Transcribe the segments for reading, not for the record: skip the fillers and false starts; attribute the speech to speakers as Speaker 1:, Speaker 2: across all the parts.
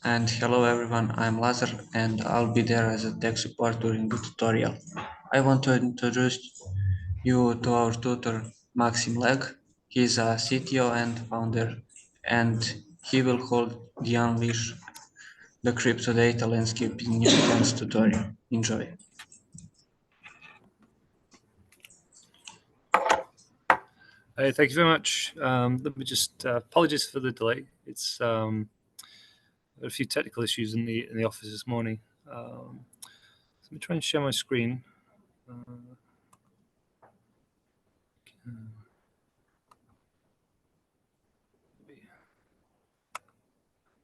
Speaker 1: And hello everyone, I'm Lazar and I'll be there as a tech support during the tutorial. I want to introduce you to our tutor Maxim Legg. He's a CTO and founder and he will hold the Unleash the Crypto Data Landscape in New Tense tutorial. Enjoy.
Speaker 2: Hey, thank you very much. Let me just apologies for the delay. It's a few technical issues in the office this morning. So let me try and share my screen. Let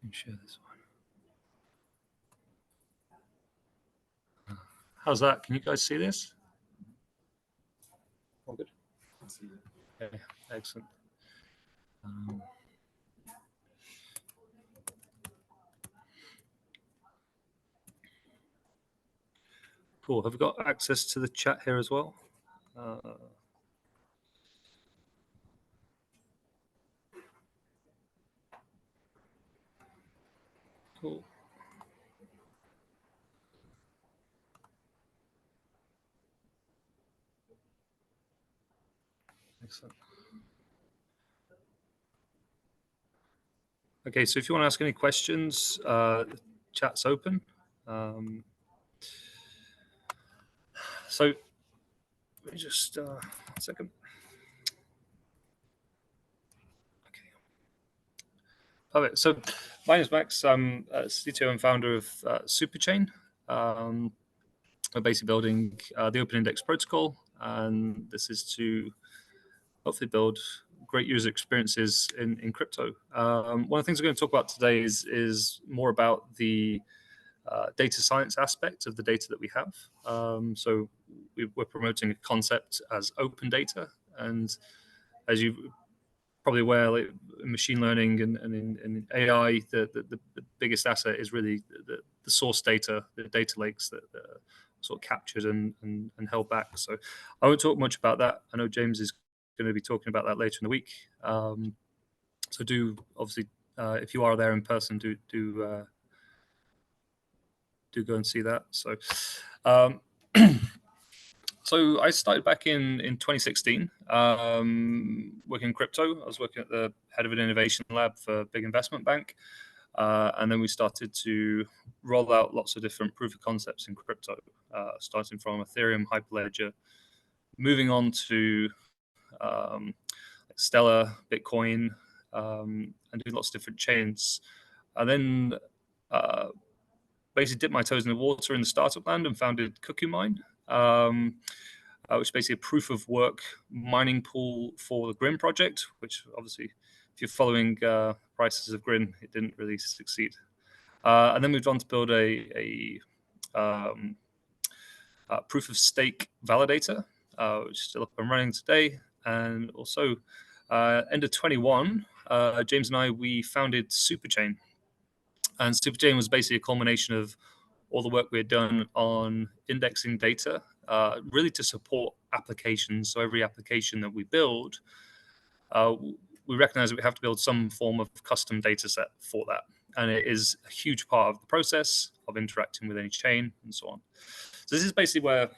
Speaker 2: me share this one. How's that? Can you guys see this? All good. Okay, excellent. Cool. Have we got access to the chat here as well? Cool. Excellent. Okay, so if you want to ask any questions, the chat's open. So let me just one second. Okay. Perfect. So my name is Max. I'm CTO and founder of Superchain. We're basically building the Open Index protocol, and this is to hopefully build great user experiences in crypto. One of the things we're going to talk about today is more about the data science aspect of the data that we have. So we're promoting a concept as open data, and as you probably aware, like machine learning and in AI, the biggest asset is really the source data, the data lakes that are sort of captured and held back. So I won't talk much about that. I know James is going to be talking about that later in the week. So do obviously, if you are there in person, do go and see that. So. So I started back in 2016 working in crypto. I was working at the head of an innovation lab for a big investment bank. And then we started to roll out lots of different proof of concepts in crypto, starting from Ethereum, Hyperledger, moving on to Stellar, Bitcoin, and doing lots of different chains. And then basically dipped my toes in the water in the startup land and founded Cuckoo Mine. Which is basically a proof of work mining pool for the Grin project, which obviously, if you're following prices of Grin, it didn't really succeed. And then moved on to build a proof of stake validator, which is still up and running today. And also, end of 21, James and I, we founded Superchain. And Superchain was basically a culmination of all the work we had done on indexing data, really to support applications. So every application that we build, we recognize that we have to build some form of custom data set for that. And it is a huge part of the process of interacting with any chain and so on. So this is basically where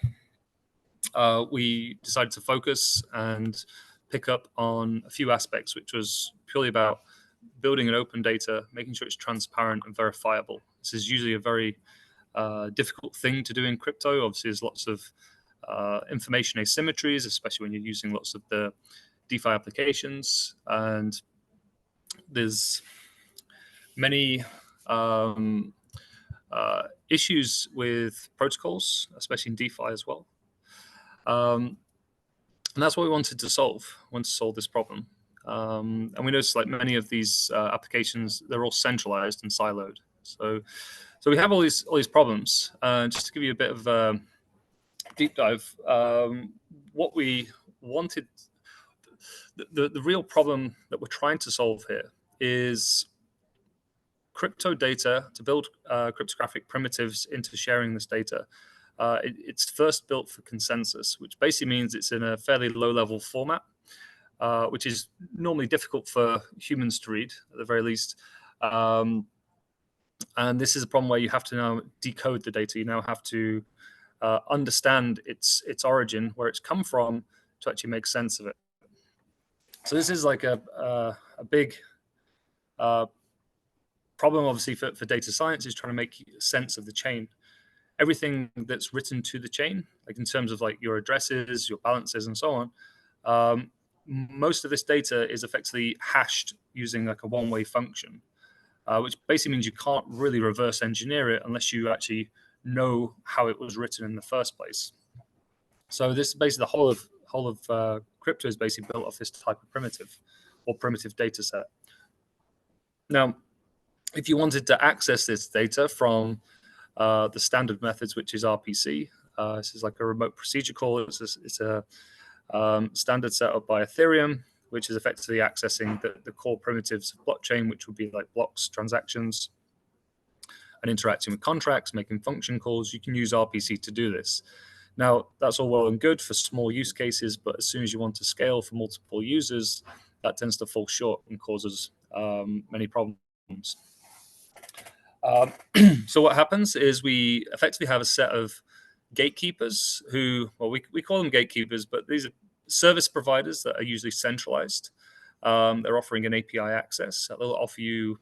Speaker 2: we decided to focus and pick up on a few aspects, which was purely about building an open data, making sure it's transparent and verifiable. This is usually a very difficult thing to do in crypto. Obviously, there's lots of information asymmetries, especially when you're using lots of the DeFi applications. And there's many issues with protocols, especially in DeFi as well. And that's what we wanted to solve. We wanted to solve this problem. And we noticed like many of these applications, they're all centralized and siloed. So we have all these problems. Just to give you a bit of a deep dive, what we wanted, the real problem that we're trying to solve here is crypto data, to build cryptographic primitives into sharing this data. It's first built for consensus, which basically means it's in a fairly low-level format, which is normally difficult for humans to read, at the very least. And this is a problem where you have to now decode the data. You now have to understand its origin, where it's come from, to actually make sense of it. So this is like a big problem, obviously, for data science, is trying to make sense of the chain. Everything that's written to the chain, like in terms of like your addresses, your balances, and so on, most of this data is effectively hashed using like a one-way function, which basically means you can't really reverse engineer it unless you actually know how it was written in the first place. So this basically the whole of crypto is basically built off this type of primitive or primitive data set. Now, if you wanted to access this data from the standard methods, which is RPC, this is like a remote procedure call. It's a standard set up by Ethereum, which is effectively accessing the core primitives of blockchain, which would be like blocks, transactions, and interacting with contracts, making function calls. You can use RPC to do this. Now, that's all well and good for small use cases, but as soon as you want to scale for multiple users, that tends to fall short and causes many problems. So what happens is we effectively have a set of gatekeepers who, well, we call them gatekeepers, but these are service providers that are usually centralized. They're offering an API access. They'll offer you,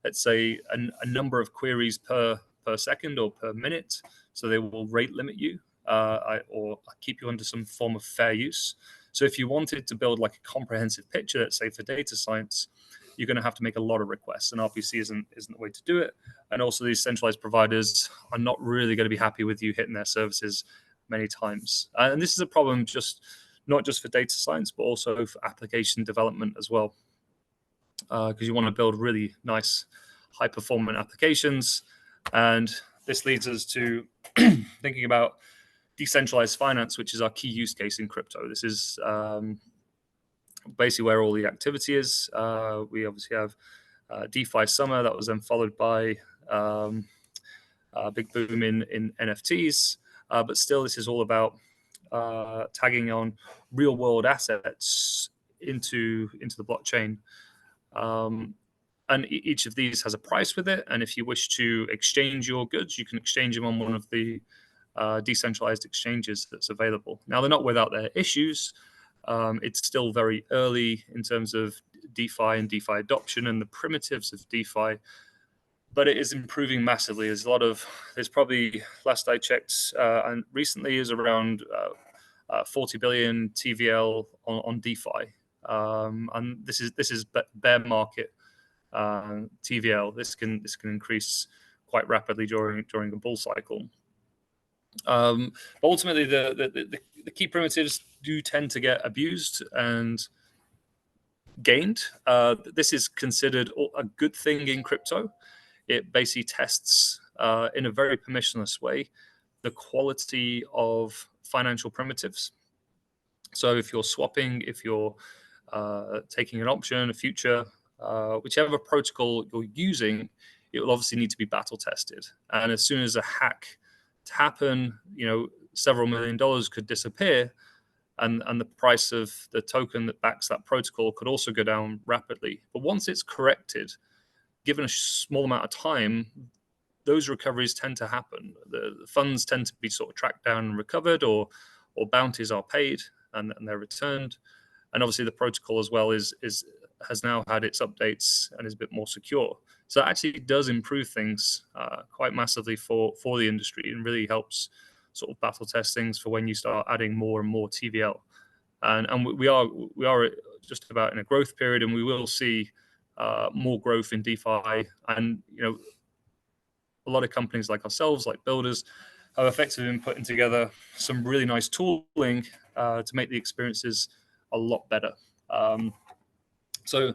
Speaker 2: let's say, a number of queries per second or per minute. So they will rate limit you or keep you under some form of fair use. So if you wanted to build like a comprehensive picture, let's say for data science, you're going to have to make a lot of requests, and RPC isn't the way to do it. And also, these centralized providers are not really going to be happy with you hitting their services many times. And this is a problem not just for data science, but also for application development as well, because you want to build really nice, high-performant applications. And this leads us to thinking about decentralized finance, which is our key use case in crypto. This is basically where all the activity is. We obviously have DeFi summer that was then followed by a big boom in NFTs. But still, this is all about tagging on real world assets into the blockchain. And each of these has a price with it. And if you wish to exchange your goods, you can exchange them on one of the decentralized exchanges that's available. Now, they're not without their issues. It's still very early in terms of DeFi and DeFi adoption and the primitives of DeFi, but it is improving massively. There's probably, last I checked, and recently is around 40 billion TVL on DeFi, and this is bear market TVL. This can increase quite rapidly during a bull cycle. But ultimately, the key primitives do tend to get abused and gained. This is considered a good thing in crypto. It basically tests in a very permissionless way the quality of financial primitives. So if you're swapping, if you're taking an option, a future, whichever protocol you're using, it will obviously need to be battle tested. And as soon as a hack to happen, several $1 million could disappear, and the price of the token that backs that protocol could also go down rapidly. But once it's corrected, given a small amount of time, those recoveries tend to happen. The funds tend to be sort of tracked down and recovered, or bounties are paid and they're returned. And obviously the protocol as well has now had its updates and is a bit more secure. So it actually does improve things quite massively for the industry, and really helps sort of battle test things for when you start adding more and more TVL. And we are just about in a growth period, and we will see more growth in DeFi. And a lot of companies like ourselves, like builders, have effectively been putting together some really nice tooling to make the experiences a lot better. So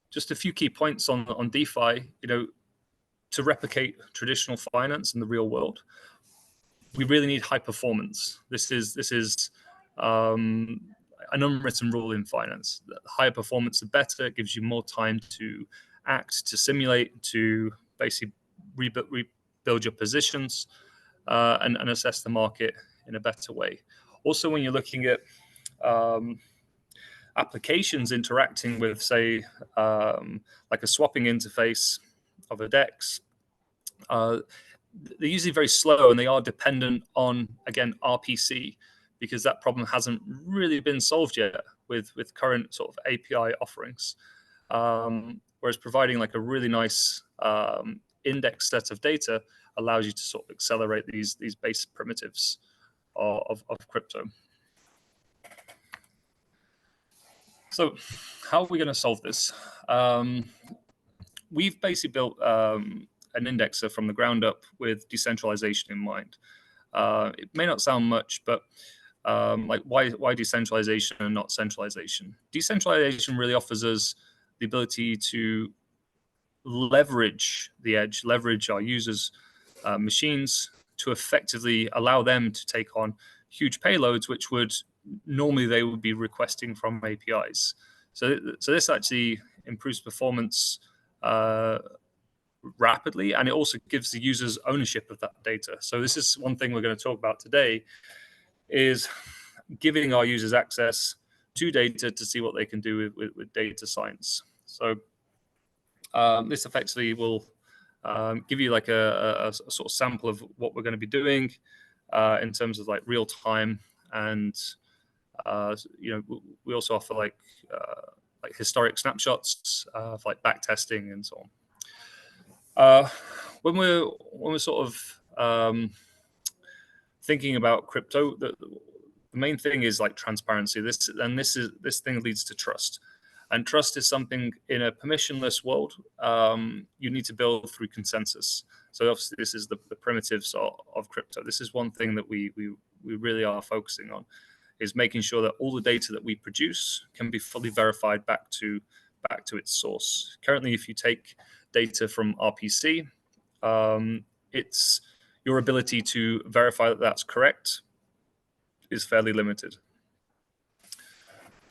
Speaker 2: just a few key points on DeFi. To replicate traditional finance in the real world, we really need high performance. This is an unwritten rule in finance. The higher performance, the better. It gives you more time to act, to simulate, to basically rebuild your positions, and assess the market in a better way. Also, when you're looking at applications interacting with, say, like a swapping interface of a DEX, they're usually very slow, and they are dependent on, again, RPC, because that problem hasn't really been solved yet with current sort of API offerings. Whereas providing like a really nice index set of data allows you to sort of accelerate these base primitives of crypto. So how are we going to solve this? We've basically built an indexer from the ground up with decentralization in mind. It may not sound much, but like why decentralization and not centralization? Decentralization really offers us the ability to leverage the edge, leverage our users' machines to effectively allow them to take on huge payloads, which would normally they would be requesting from APIs. So this actually improves performance rapidly, and it also gives the users ownership of that data. So this is one thing we're going to talk about today, is giving our users access to data to see what they can do with data science. So this effectively will give you like a sort of sample of what we're going to be doing in terms of like real time, and we also offer like historic snapshots of like back testing and so on. When we're sort of thinking about crypto, the main thing is like transparency. This thing leads to trust, and trust is something in a permissionless world you need to build through consensus. So obviously this is the primitives of crypto. This is one thing that we really are focusing on, is making sure that all the data that we produce can be fully verified back to its source. Currently, if you take data from RPC, it's your ability to verify that that's correct is fairly limited.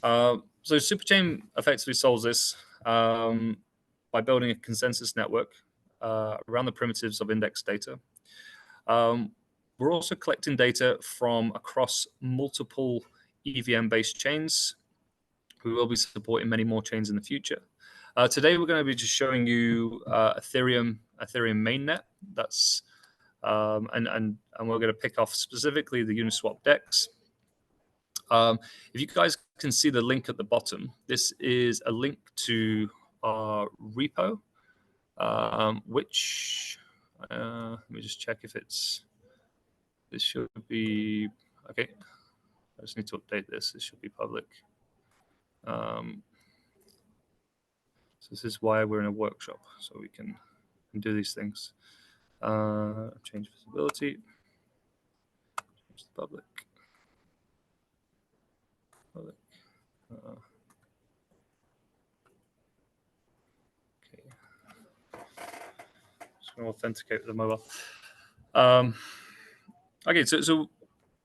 Speaker 2: So Superchain effectively solves this by building a consensus network around the primitives of index data. We're also collecting data from across multiple EVM-based chains. We will be supporting many more chains in the future. Today, we're going to be just showing you Ethereum mainnet. That's and we're going to pick off specifically the Uniswap DEX. If you guys can see the link at the bottom, this is a link to our repo, which let me just check if it's. This should be okay. I just need to update this. This should be public. So this is why we're in a workshop, so we can do these things. Change visibility. Change the public. Okay. Just going to authenticate with the mobile. Okay, so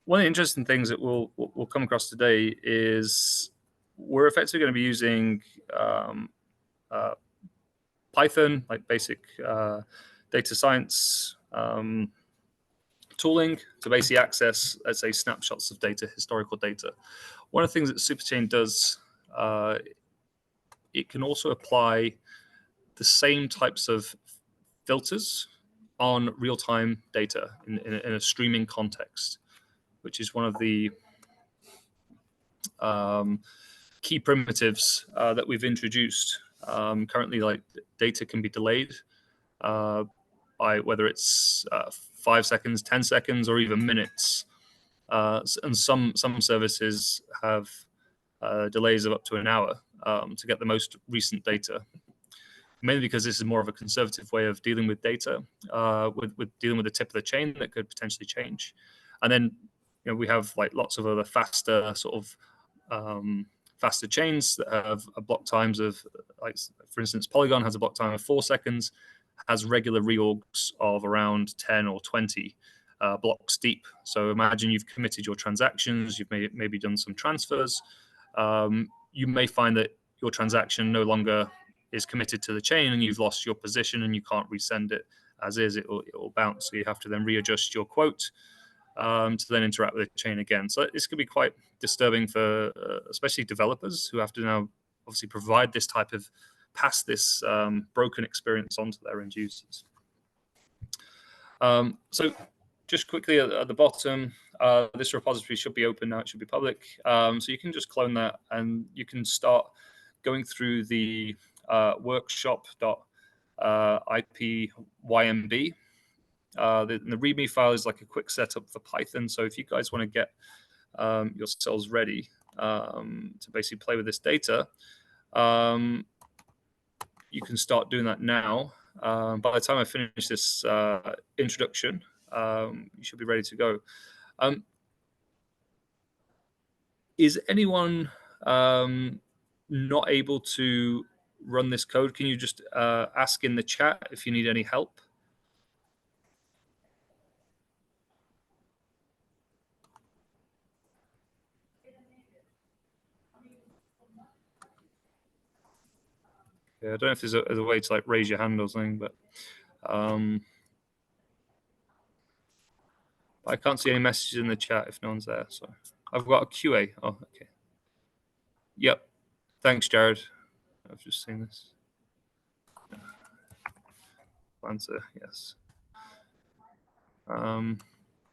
Speaker 2: one of the interesting things that we'll come across today is we're effectively going to be using Python, like basic data science tooling to basically access, let's say, snapshots of data, historical data. One of the things that Superchain does, it can also apply the same types of filters on real-time data in a streaming context, which is one of the key primitives that we've introduced. Currently, like data can be delayed by whether it's 5 seconds, 10 seconds, or even minutes. And some services have delays of up to an hour to get the most recent data. Mainly because this is more of a conservative way of dealing with data, with dealing with the tip of the chain that could potentially change. And then we have like lots of other faster sort of faster chains that have a block times of, like for instance, Polygon has a block time of 4 seconds, has regular reorgs of around 10 or 20 blocks deep. So imagine you've committed your transactions, you've maybe done some transfers. You may find that your transaction no longer is committed to the chain, and you've lost your position and you can't resend it as is. It will bounce. So you have to then readjust your quote to then interact with the chain again. So this could be quite disturbing for especially developers who have to now obviously provide this type of pass this broken experience onto their end users. So just quickly at the bottom, this repository should be open now. It should be public. So you can just clone that and you can start going through the workshop.ipymb. The README file is like a quick setup for Python. So if you guys want to get yourselves ready to basically play with this data, you can start doing that now. By the time I finish this introduction, you should be ready to go. Is anyone not able to run this code? Can you just ask in the chat if you need any help? Yeah, I don't know if there's a way to like raise your hand or something, but I can't see any messages in the chat if no one's there. So I've got a QA. Oh, okay. Yep. Thanks, Jared. I've just seen this. Answer, yes.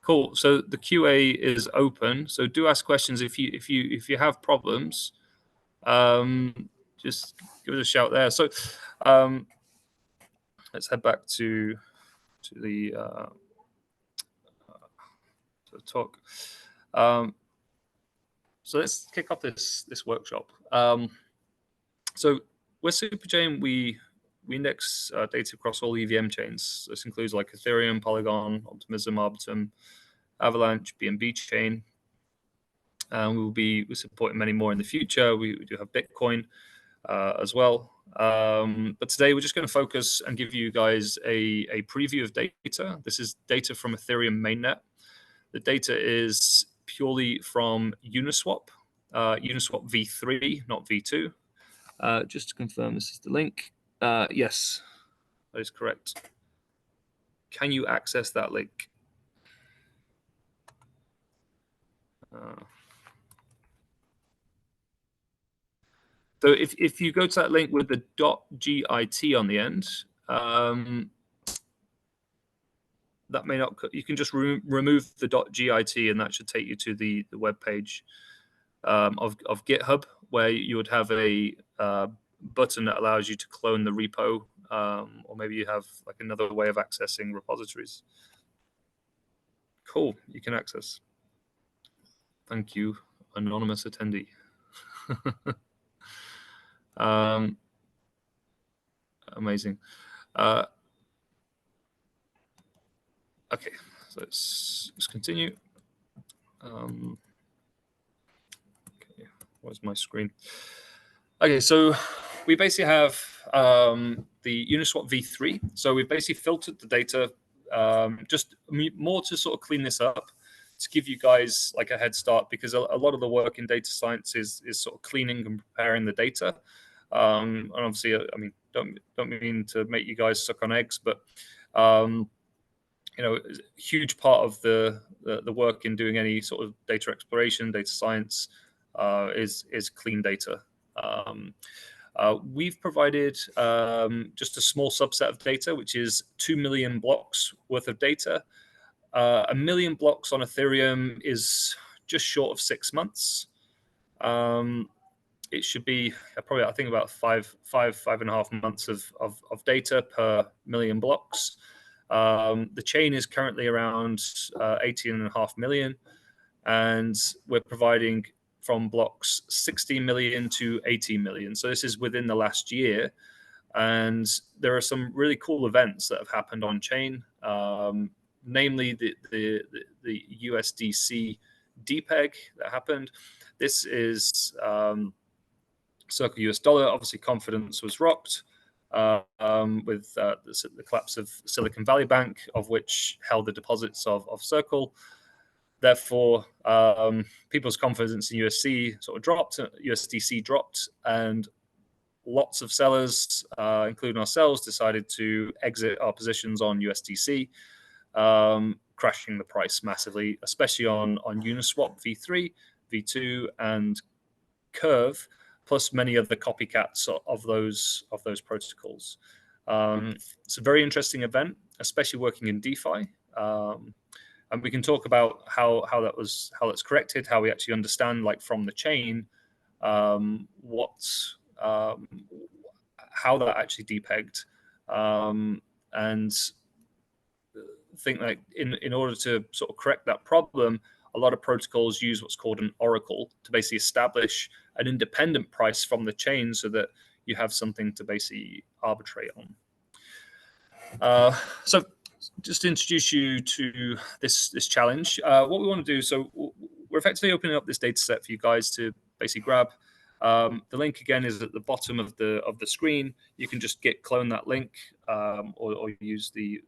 Speaker 2: Cool. So the QA is open. So do ask questions if you have problems. Just give us a shout there. So let's head back to the talk. So let's kick off this workshop. So with Superchain, we index data across all EVM chains. This includes like Ethereum, Polygon, Optimism, Arbitrum, Avalanche, BNB chain. We'll be supporting many more in the future. We do have Bitcoin as well. But today we're just going to focus and give you guys a preview of data. This is data from Ethereum mainnet. The data is purely from Uniswap, Uniswap v3, not v2. Just to confirm, this is the link. Yes, that is correct. Can you access that link? So if you go to that link with the .git on the end, that may not. You can just remove the .git, and that should take you to the web page of GitHub, where you would have a button that allows you to clone the repo, or maybe you have like another way of accessing repositories. Cool, you can access. Thank you, anonymous attendee. Amazing. Okay, so let's continue. Okay, where's my screen? Okay, so we basically have the Uniswap v3. So we've basically filtered the data just more to sort of clean this up, to give you guys like a head start, because a lot of the work in data science is sort of cleaning and preparing the data. And obviously, I mean, don't mean to make you guys suck on eggs, but you know, a huge part of the work in doing any sort of data exploration, data science, is clean data. We've provided just a small subset of data, which is 2 million blocks worth of data. 1 million blocks on Ethereum is just short of 6 months. It should be probably, I think, about five and a half months of data per million blocks. The chain is currently around 18.5 million, and we're providing from blocks 16 million to 18 million. So this is within the last year, and there are some really cool events that have happened on chain, namely the USDC depeg that happened. This is circa US dollar. Obviously, confidence was rocked with the collapse of Silicon Valley Bank, of which held the deposits of Circle. Therefore, people's confidence in USC sort of dropped, USDC dropped, and lots of sellers, including ourselves, decided to exit our positions on USDC. crashing the price massively, especially on Uniswap v3, v2, and Curve, plus many other copycats of those protocols. It's a very interesting event, especially working in DeFi. And we can talk about how that's corrected, how we actually understand, like, from the chain, how that actually depegged, and think like in order to sort of correct that problem, a lot of protocols use what's called an oracle to basically establish an independent price from the chain, so that you have something to basically arbitrate on. So just to introduce you to this challenge, what we want to do, so we're effectively opening up this data set for you guys to basically grab. The link again is at the bottom of the screen. You can just clone that link, or use the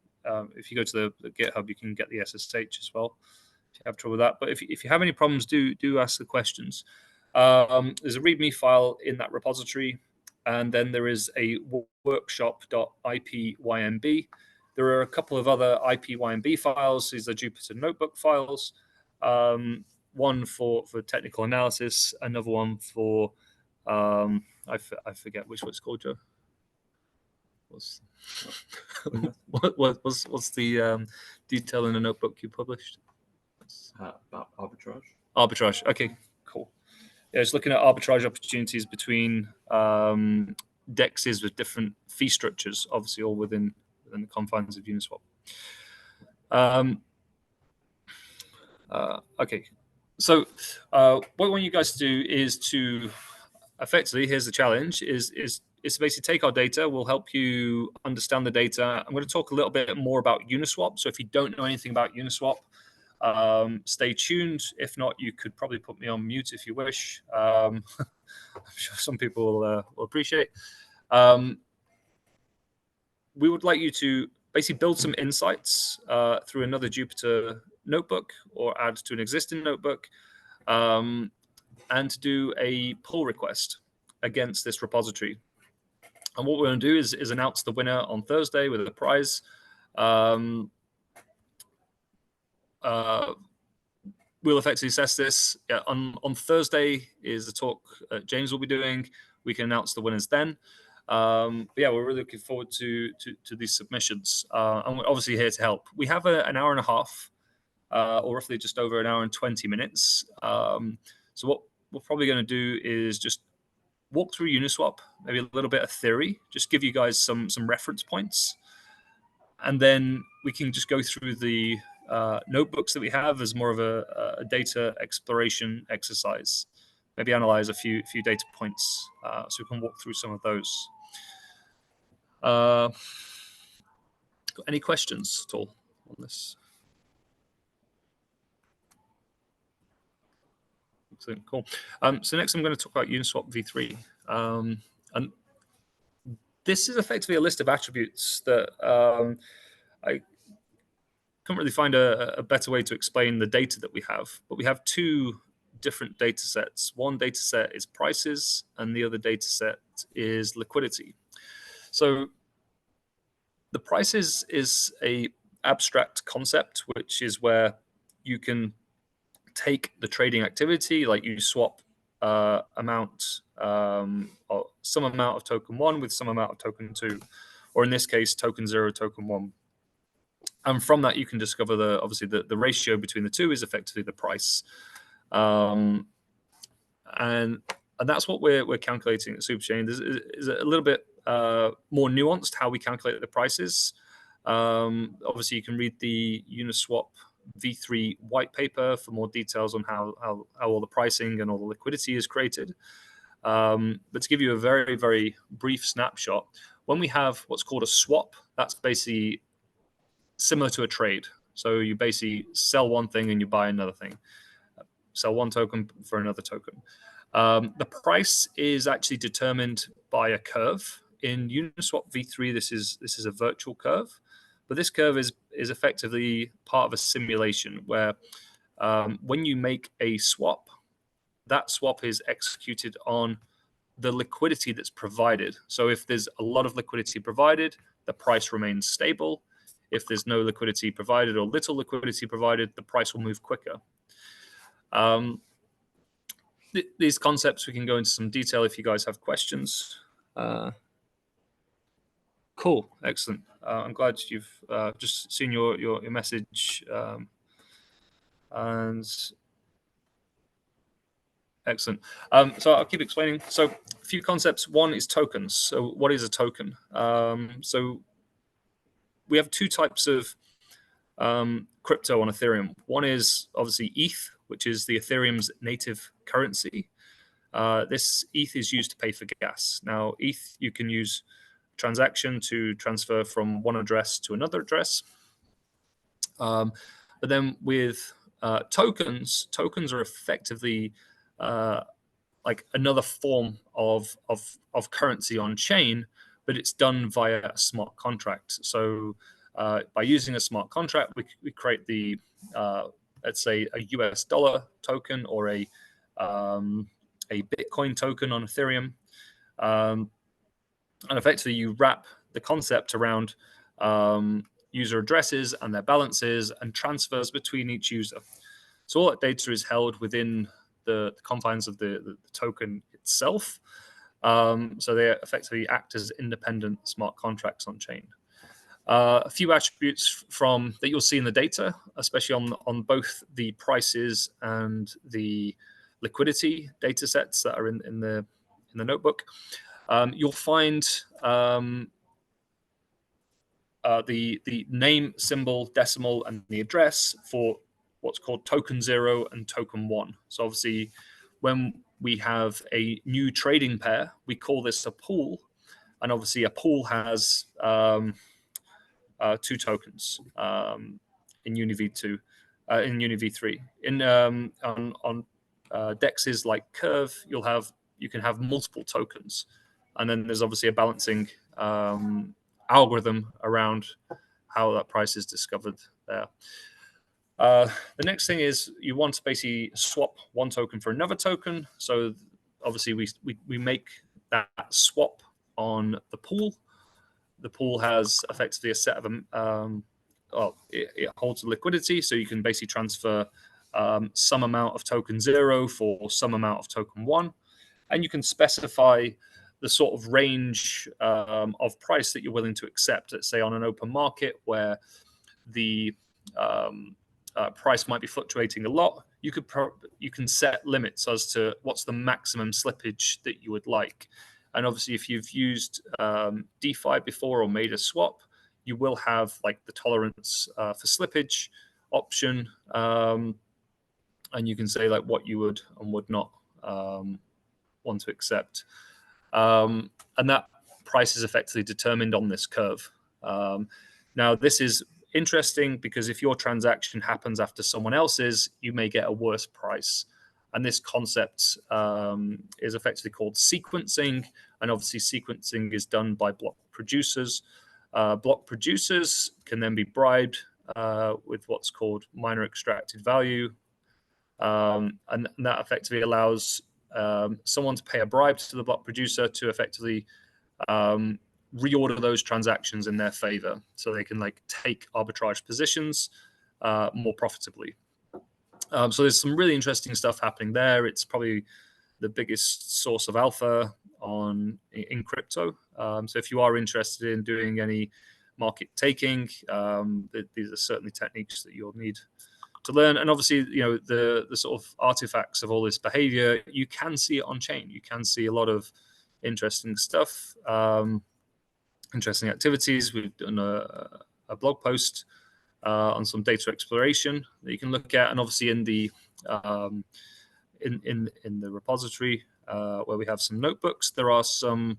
Speaker 2: if you go to the GitHub, you can get the SSH as well if you have trouble with that. But if you have any problems, do ask the questions. There's a README file in that repository, and then there is a workshop.ipymb. There are a couple of other ipymb files. These are Jupyter Notebook files. One for technical analysis, another one for I forget which one it's called, Joe. What's the detail in the notebook you published?
Speaker 1: About arbitrage.
Speaker 2: Arbitrage. Okay, cool. Yeah, it's looking at arbitrage opportunities between dexes with different fee structures, obviously all within the confines of Uniswap. Okay, so what I want you guys to do is to effectively, here's the challenge, is to basically take our data. We'll help you understand the data. I'm going to talk a little bit more about Uniswap. So if you don't know anything about Uniswap, stay tuned. If not, you could probably put me on mute if you wish. I'm sure some people will appreciate. We would like you to basically build some insights through another Jupyter notebook or add to an existing notebook, and to do a pull request against this repository. And what we're going to do is announce the winner on Thursday with a prize. We'll effectively assess this. Yeah, on Thursday is the talk James will be doing. We can announce the winners then. But yeah, we're really looking forward to these submissions. And we're obviously here to help. We have an hour and a half, or roughly just over an hour and 20 minutes. So what we're probably going to do is just walk through Uniswap, maybe a little bit of theory, just give you guys some reference points. And then we can just go through the notebooks that we have as more of a data exploration exercise. Maybe analyze a few data points, so we can walk through some of those. Any questions at all on this? Excellent, cool. So next I'm going to talk about Uniswap v3. And this is effectively a list of attributes that I couldn't really find a better way to explain the data that we have. But we have two different data sets. One data set is prices, and the other data set is liquidity. So the prices is a abstract concept, which is where you can take the trading activity, like you swap amount, or some amount of token 1 with some amount of token 2, or in this case, token 0, token 1. And from that, you can discover obviously the ratio between the two is effectively the price. And that's what we're calculating at Superchain. Is a little bit more nuanced how we calculate the prices. Obviously, you can read the Uniswap v3 white paper for more details on how all the pricing and all the liquidity is created. But to give you a very, very brief snapshot, when we have what's called a swap, that's basically similar to a trade. So you basically sell one thing and you buy another thing. Sell one token for another token. The price is actually determined by a curve. In Uniswap v3, this is a virtual curve, but this curve is effectively part of a simulation where when you make a swap, that swap is executed on the liquidity that's provided. So if there's a lot of liquidity provided, the price remains stable. If there's no liquidity provided or little liquidity provided, the price will move quicker. These concepts, we can go into some detail if you guys have questions. Cool, excellent. I'm glad you've just seen your message, and excellent. So I'll keep explaining. So a few concepts. One is tokens. So what is a token? So we have two types of crypto on Ethereum. One is obviously ETH, which is the Ethereum's native currency. This ETH is used to pay for gas. Now, ETH, you can use transaction to transfer from one address to another address. But then with tokens are effectively like another form of currency on chain, but it's done via a smart contract. So by using a smart contract, we create the let's say a US dollar token or a Bitcoin token on Ethereum, and effectively you wrap the concept around user addresses and their balances and transfers between each user. So all that data is held within the confines of the token itself. So they effectively act as independent smart contracts on chain. A few attributes that you'll see in the data, especially on both the prices and the liquidity data sets that are in the notebook. You'll find the name, symbol, decimal, and the address for what's called token 0 and token 1. So obviously, when we have a new trading pair, we call this a pool, and obviously a pool has 2 tokens in UniV2, in UniV3. On dexes like Curve, you can have multiple tokens, and then there's obviously a balancing algorithm around how that price is discovered there. The next thing is you want to basically swap one token for another token. So obviously we make that swap on the pool. The pool has effectively a set of it holds the liquidity, so you can basically transfer some amount of token 0 for some amount of token 1, and you can specify the sort of range of price that you're willing to accept. Let's say on an open market where the price might be fluctuating a lot, you can set limits as to what's the maximum slippage that you would like. And obviously, if you've used DeFi before or made a swap, you will have like the tolerance for slippage option, and you can say like what you would and would not want to accept. And that price is effectively determined on this curve. Now, this is interesting because if your transaction happens after someone else's, you may get a worse price. And this concept is effectively called sequencing. And obviously, sequencing is done by block producers. Block producers can then be bribed with what's called miner extracted value. And that effectively allows someone to pay a bribe to the block producer to effectively reorder those transactions in their favor, so they can like take arbitrage positions more profitably. So there's some really interesting stuff happening there. It's probably the biggest source of alpha in crypto. So if you are interested in doing any market taking, these are certainly techniques that you'll need to learn. And obviously, you know, the sort of artifacts of all this behavior, you can see it on chain. You can see a lot of interesting stuff, interesting activities. We've done a blog post on some data exploration that you can look at, and obviously in the repository where we have some notebooks, there are some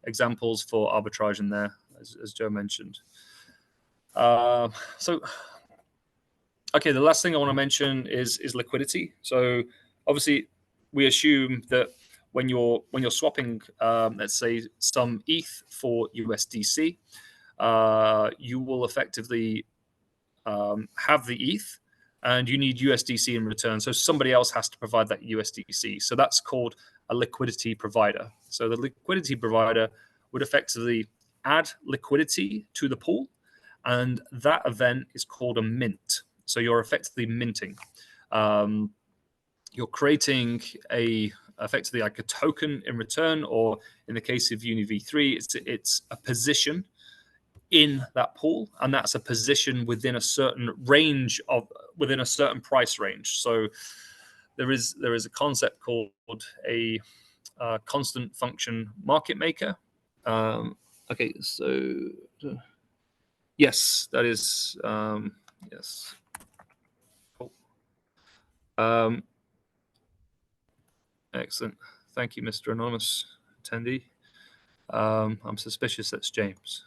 Speaker 2: examples for arbitrage in there, as Joe mentioned. So, okay, the last thing I want to mention is liquidity. So, obviously, we assume that when you're swapping, let's say some ETH for USDC, you will effectively have the ETH, and you need USDC in return. So somebody else has to provide that USDC. So that's called a liquidity provider. So the liquidity provider would effectively add liquidity to the pool And that event is called a mint. So you're effectively minting. You're creating effectively like a token in return, or in the case of Uni v3, it's a position in that pool, and that's a position within a certain range within a certain price range. So there is a concept called a constant function market maker. Okay, so yes, that is yes. Cool. Excellent. Thank you, Mr. Anonymous attendee. I'm suspicious that's James.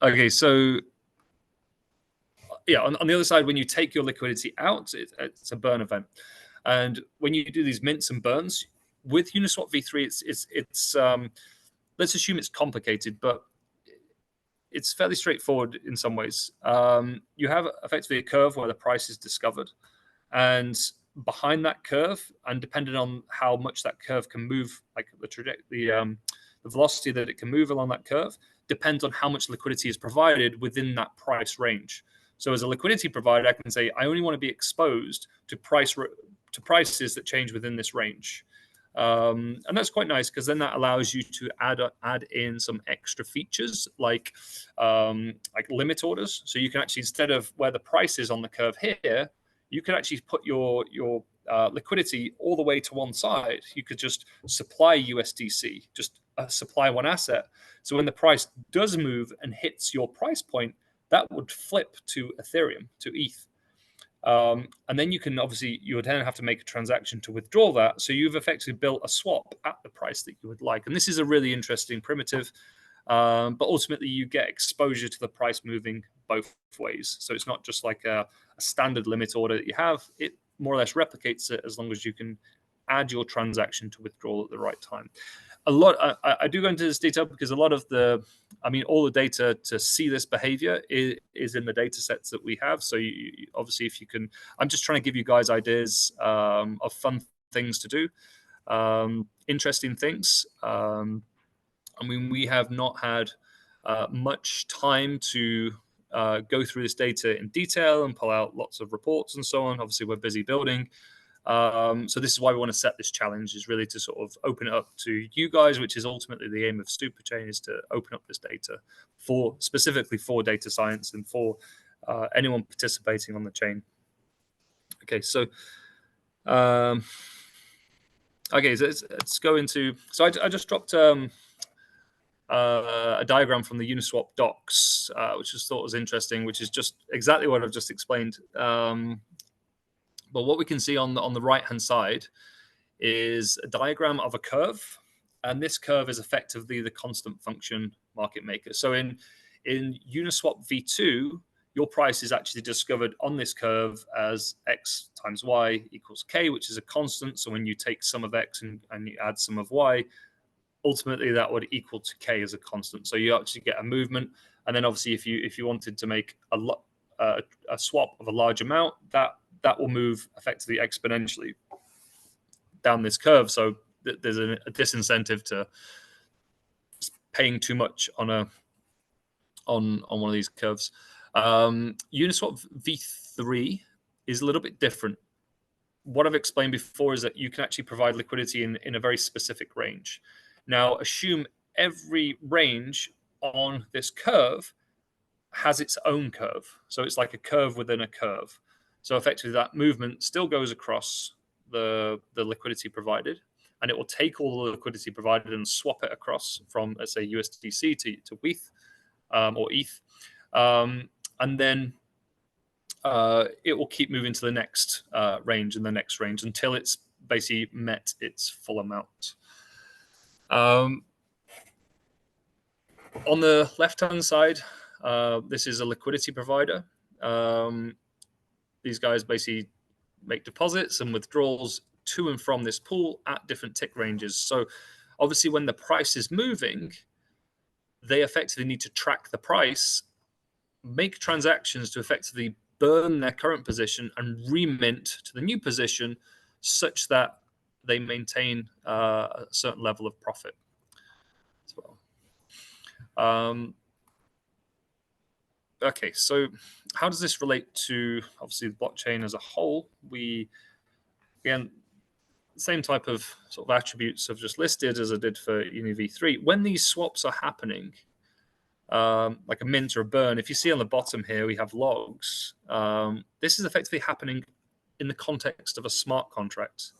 Speaker 2: Okay, so yeah, on the other side, when you take your liquidity out, it's a burn event. And when you do these mints and burns with Uniswap v3, it's let's assume it's complicated, but it's fairly straightforward in some ways. You have effectively a curve where the price is discovered, and behind that curve, and depending on how much that curve can move, like the velocity that it can move along that curve, depends on how much liquidity is provided within that price range. So as a liquidity provider, I can say I only want to be exposed to prices that change within this range. And that's quite nice, because then that allows you to add in some extra features like limit orders. So you can actually, instead of where the price is on the curve here, you can actually put your liquidity all the way to one side. You could just supply USDC, just supply one asset. So when the price does move and hits your price point, that would flip to Ethereum, to ETH. And then you would then have to make a transaction to withdraw that. So you've effectively built a swap at the price that you would like. And this is a really interesting primitive, but ultimately you get exposure to the price moving both ways. So it's not just like a standard limit order that you have. It more or less replicates it as long as you can add your transaction to withdrawal at the right time. I do go into this detail because all the data to see this behavior is in the data sets that we have. So obviously, if you can, I'm just trying to give you guys ideas of fun things to do, interesting things. We have not had much time to go through this data in detail and pull out lots of reports and so on. Obviously, we're busy building. So this is why we want to set this challenge, is really to sort of open it up to you guys, which is ultimately the aim of Superchain, is to open up this data specifically for data science and for anyone participating on the chain. Okay, so let's go into. So I just dropped a diagram from the Uniswap docs, which I thought was interesting, which is just exactly what I've just explained. But what we can see on the right-hand side is a diagram of a curve, and this curve is effectively the constant function market maker. So in Uniswap v2, your price is actually discovered on this curve as x times y equals k, which is a constant. So when you take sum of x and you add sum of y, ultimately that would equal to k as a constant. So you actually get a movement, and then obviously if you wanted to make a swap of a large amount, that will move effectively exponentially down this curve. So there's a disincentive to paying too much on one of these curves. Uniswap v3 is a little bit different. What I've explained before is that you can actually provide liquidity in a very specific range. Now, assume every range on this curve has its own curve. So it's like a curve within a curve. So effectively that movement still goes across the liquidity provided, and it will take all the liquidity provided and swap it across from, let's say, USDC to ETH or ETH. And then it will keep moving to the next range and the next range until it's basically met its full amount. On the left-hand side, this is a liquidity provider. These guys basically make deposits and withdrawals to and from this pool at different tick ranges. So obviously when the price is moving, they effectively need to track the price, make transactions to effectively burn their current position and remint to the new position such that they maintain a certain level of profit as well. Okay, so how does this relate to obviously the blockchain as a whole? Again, same type of sort of attributes I've just listed as I did for UniV3. When these swaps are happening, like a mint or a burn, if you see on the bottom here, we have logs. This is effectively happening in the context of a smart contract.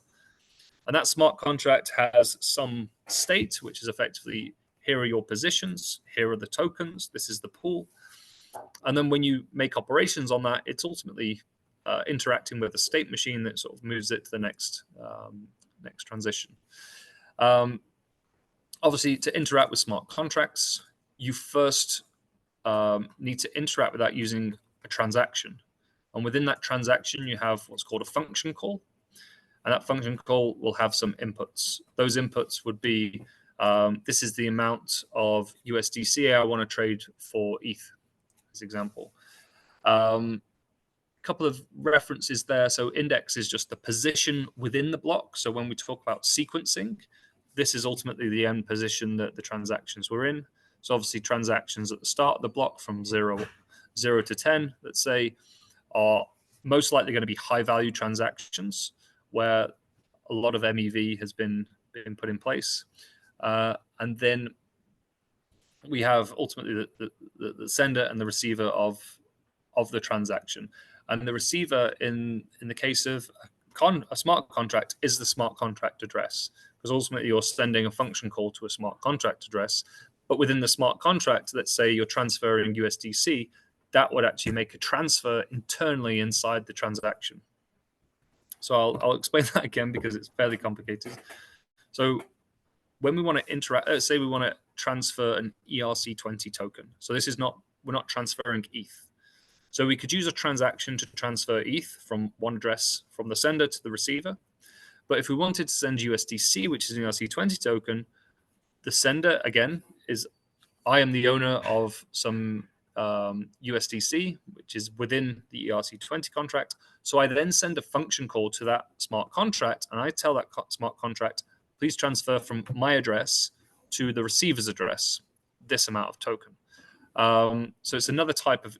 Speaker 2: And that smart contract has some state, which is effectively, here are your positions, here are the tokens, this is the pool. And then when you make operations on that, it's ultimately interacting with a state machine that sort of moves it to the next transition. Obviously, to interact with smart contracts, you first need to interact with that using a transaction. And within that transaction, you have what's called a function call. And that function call will have some inputs. Those inputs would be, this is the amount of USDC I want to trade for ETH, as example. Couple of references there. So index is just the position within the block. So when we talk about sequencing, this is ultimately the end position that the transactions were in. So obviously transactions at the start of the block from 0 to 10, let's say, are most likely going to be high value transactions where a lot of MEV has been put in place. And then we have ultimately the sender and the receiver of the transaction. And the receiver in the case of a smart contract is the smart contract address, because ultimately you're sending a function call to a smart contract address. But within the smart contract, let's say you're transferring USDC, that would actually make a transfer internally inside the transaction. So I'll explain that again because it's fairly complicated. So when we want to interact, let's say we want to transfer an ERC20 token. So this is not, we're not transferring ETH. So we could use a transaction to transfer ETH from one address from the sender to the receiver. But if we wanted to send USDC, which is an ERC20 token, the sender, again, is I am the owner of some USDC, which is within the ERC20 contract. So I then send a function call to that smart contract, and I tell that smart contract, please transfer from my address to the receiver's address this amount of token. So it's another type of,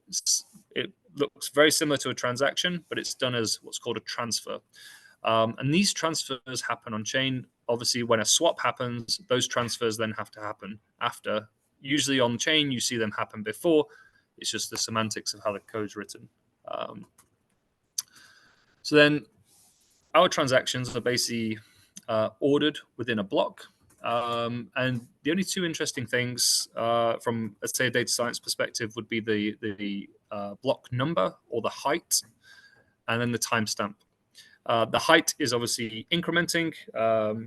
Speaker 2: it looks very similar to a transaction, but it's done as what's called a transfer. And these transfers happen on chain. Obviously, when a swap happens, those transfers then have to happen after. Usually on chain, you see them happen before. It's just the semantics of how the code's written. So then our transactions are basically ordered within a block. And the only two interesting things from, let's say, a data science perspective would be the block number or the height, and then the timestamp. The height is obviously incrementing,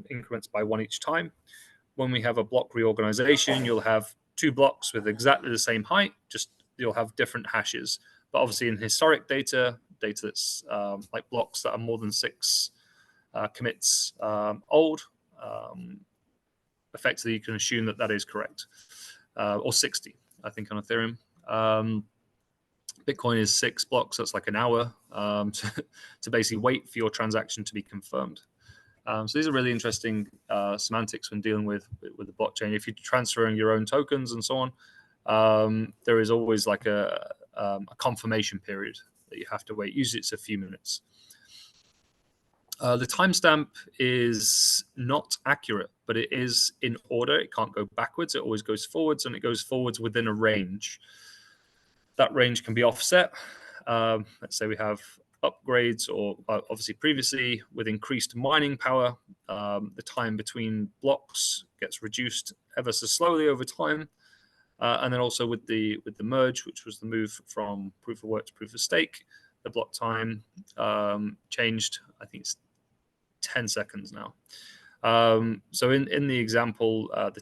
Speaker 2: increments by one each time. When we have a block reorganization, you'll have two blocks with exactly the same height, just you'll have different hashes. But obviously in historic data that's like blocks that are more than 6 commits old, effectively you can assume that that is correct, or 60, I think, on Ethereum. Bitcoin is 6 blocks, that's like an hour to basically wait for your transaction to be confirmed. So these are really interesting semantics when dealing with the blockchain. If you're transferring your own tokens and so on, there is always like a confirmation period that you have to wait. Usually it's a few minutes. The timestamp is not accurate, but it is in order. It can't go backwards. It always goes forwards, and it goes forwards within a range. That range can be offset. Let's say we have upgrades, or obviously previously with increased mining power, the time between blocks gets reduced ever so slowly over time. And then also with the merge, which was the move from proof of work to proof of stake, the block time changed. I think it's 10 seconds now. So in the example, the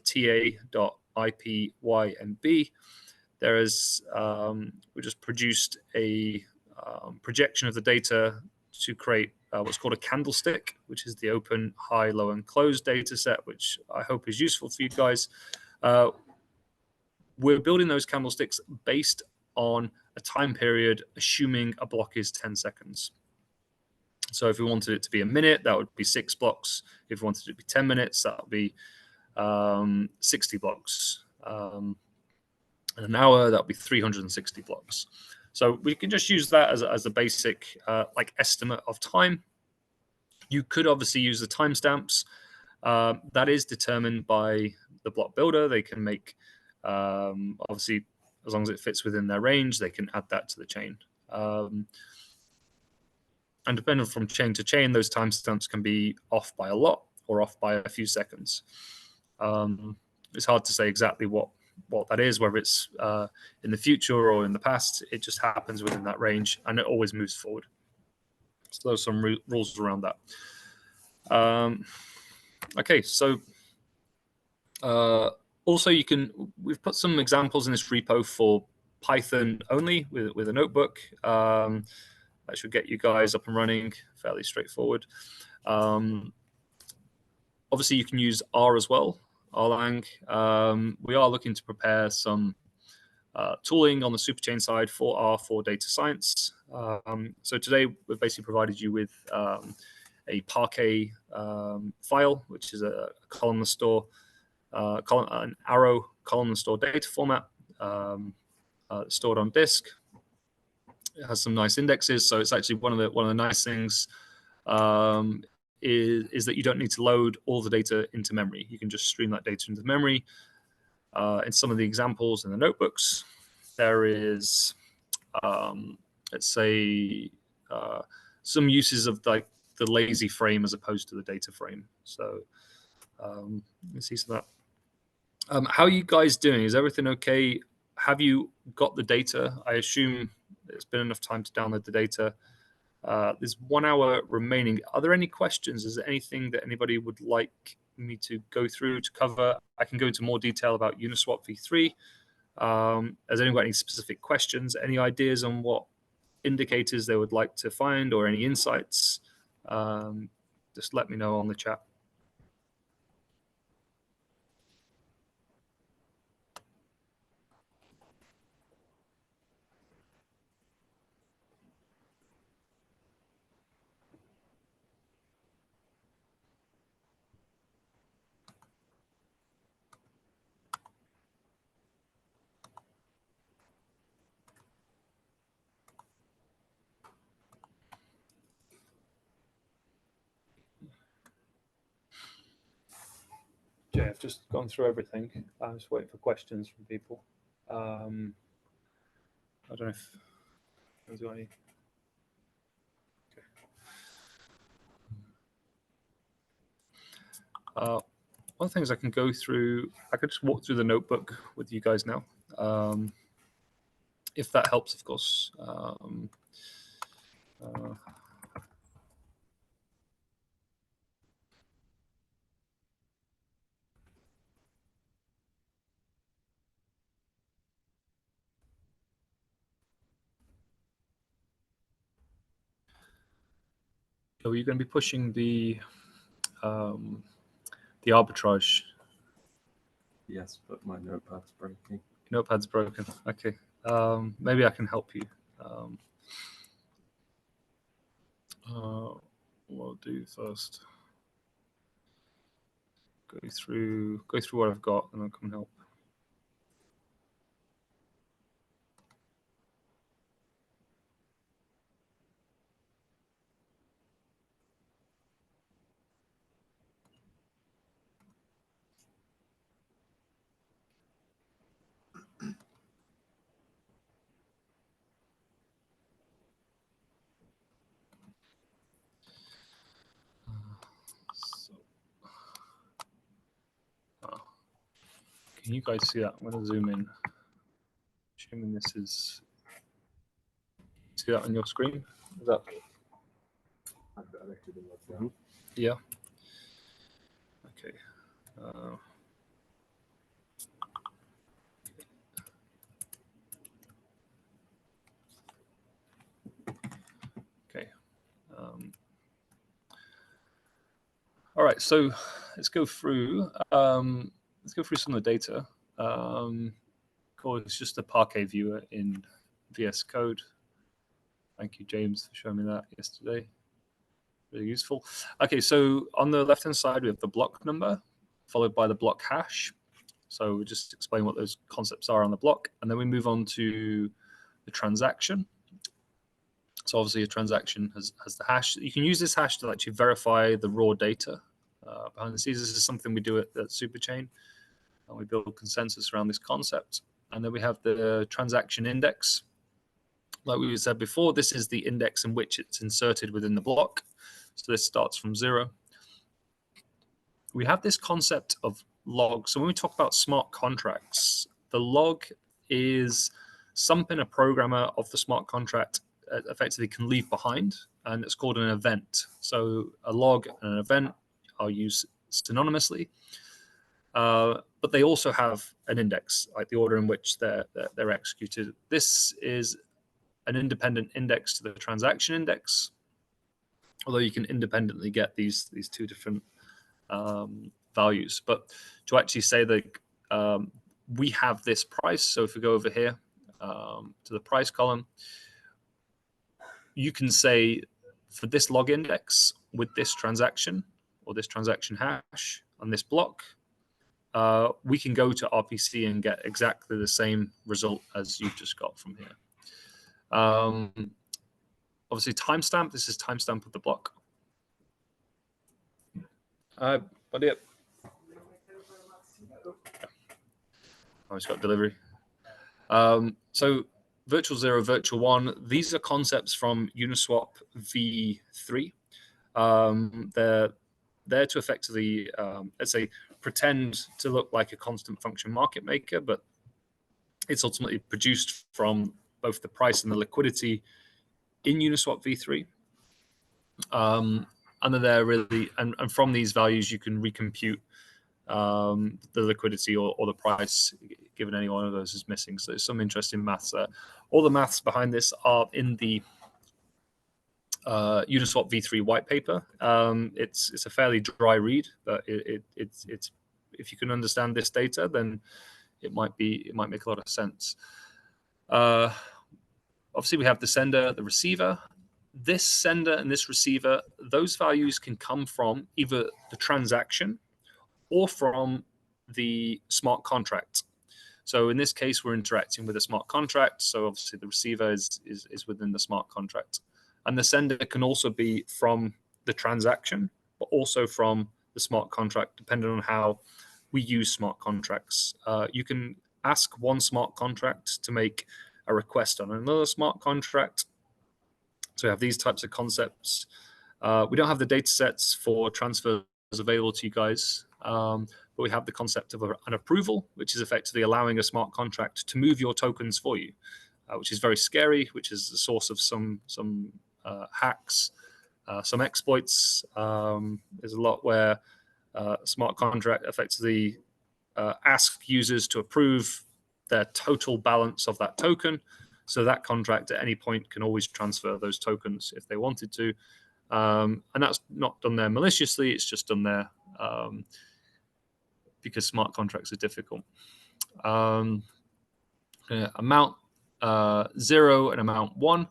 Speaker 2: ta.ipynb, there is, we just produced a projection of the data to create what's called a candlestick, which is the open, high, low, and closed data set, which I hope is useful for you guys. We're building those candlesticks based on a time period, assuming a block is 10 seconds. So if we wanted it to be a minute, that would be 6 blocks. If we wanted it to be 10 minutes, that would be 60 blocks. In an hour, that'll be 360 blocks. So we can just use that as a basic like estimate of time. You could obviously use the timestamps. That is determined by the block builder. They can make, obviously, as long as it fits within their range, they can add that to the chain. And depending from chain to chain, those timestamps can be off by a lot or off by a few seconds. It's hard to say exactly what that is, whether it's in the future or in the past. It just happens within that range, and it always moves forward. So there's some rules around that. Okay, so also we've put some examples in this repo for Python only with a notebook. That should get you guys up and running, fairly straightforward. Obviously, you can use R as well, Erlang. We are looking to prepare some tooling on the superchain side for R for data science. So today, we've basically provided you with a Parquet file, which is a columnar store, an arrow columnar store data format stored on disk. It has some nice indexes, so it's actually one of the nice things is that you don't need to load all the data into memory. You can just stream that data into memory. In some of the examples in the notebooks, there is, let's say, some uses of like the lazy frame as opposed to the data frame. So let's see some of that. How are you guys doing? Is everything okay? Have you got the data? I assume it's been enough time to download the data. There's 1 hour remaining. Are there any questions? Is there anything that anybody would like me to go through to cover? I can go into more detail about Uniswap v3. Has anyone got any specific questions? Any ideas on what indicators they would like to find or any insights? Just let me know on the chat. Jay, I've just gone through everything. I'm just waiting for questions from people. I don't know if there's any. Okay. One of the things I can go through, I could just walk through the notebook with you guys now, if that helps, of course. Are you going to be pushing the arbitrage?
Speaker 3: Yes, but my notepad's breaking.
Speaker 2: Notepad's broken. Okay. Maybe I can help you. What I'll do first, go through what I've got, and I'll come and help. Can you guys see that? I'm going to zoom in. Assuming this is. See that on your screen? Is that? Yeah. Okay. Okay. All right. So let's go through. Let's go through some of the data. Cool. It's just a Parquet viewer in VS Code. Thank you, James, for showing me that yesterday. Really useful. Okay, so on the left-hand side, we have the block number, followed by the block hash. So we just explain what those concepts are on the block, and then we move on to the transaction. So obviously a transaction has the hash. You can use this hash to actually verify the raw data behind the scenes. This is something we do at Superchain, and we build consensus around this concept. And then we have the transaction index. Like we said before, this is the index in which it's inserted within the block. So this starts from 0. We have this concept of log. So when we talk about smart contracts, the log is something a programmer of the smart contract effectively can leave behind, and it's called an event. So a log and an event are used synonymously, but they also have an index, like the order in which they're executed. This is an independent index to the transaction index, although you can independently get these two different values. But to actually say that we have this price, so if we go over here to the price column, you can say for this log index with this transaction or this transaction hash on this block, we can go to RPC and get exactly the same result as you've just got from here. Obviously timestamp, this is timestamp of the block. But yeah. Oh, it's got delivery. So virtual 0, virtual 1, these are concepts from Uniswap v3. They're there to effectively, let's say, pretend to look like a constant function market maker, but it's ultimately produced from both the price and the liquidity in Uniswap v3. And then they're really, and from these values, you can recompute the liquidity or the price, given any one of those is missing. So there's some interesting maths there. All the maths behind this are in the Uniswap v3 white paper. It's a fairly dry read, but it's if you can understand this data, then it might make a lot of sense. Obviously, we have the sender, the receiver. This sender and this receiver, those values can come from either the transaction or from the smart contract. So in this case, we're interacting with a smart contract. So obviously the receiver is within the smart contract. And the sender can also be from the transaction, but also from the smart contract, depending on how we use smart contracts. You can ask one smart contract to make a request on another smart contract. So we have these types of concepts. We don't have the data sets for transfers available to you guys, but we have the concept of an approval, which is effectively allowing a smart contract to move your tokens for you, which is very scary, which is the source of some hacks, some exploits. There's a lot where smart contract effectively ask users to approve their total balance of that token. So that contract at any point can always transfer those tokens if they wanted to. And that's not done there maliciously. It's just done there because smart contracts are difficult. Amount 0 and amount 1.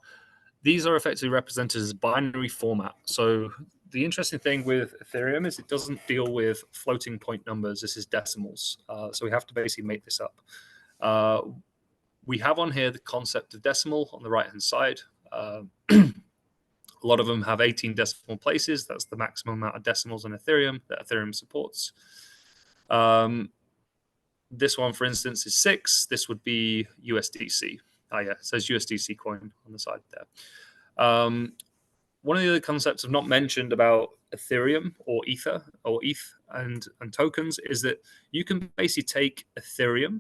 Speaker 2: These are effectively represented as binary format. So the interesting thing with Ethereum is it doesn't deal with floating point numbers. This is decimals. So we have to basically make this up. We have on here the concept of decimal on the right-hand side. A lot of them have 18 decimal places. That's the maximum amount of decimals on Ethereum that Ethereum supports. This one, for instance, is 6. This would be USDC. Oh, yeah, it says USDC coin on the side there. One of the other concepts I've not mentioned about Ethereum or Ether or ETH and tokens is that you can basically take Ethereum,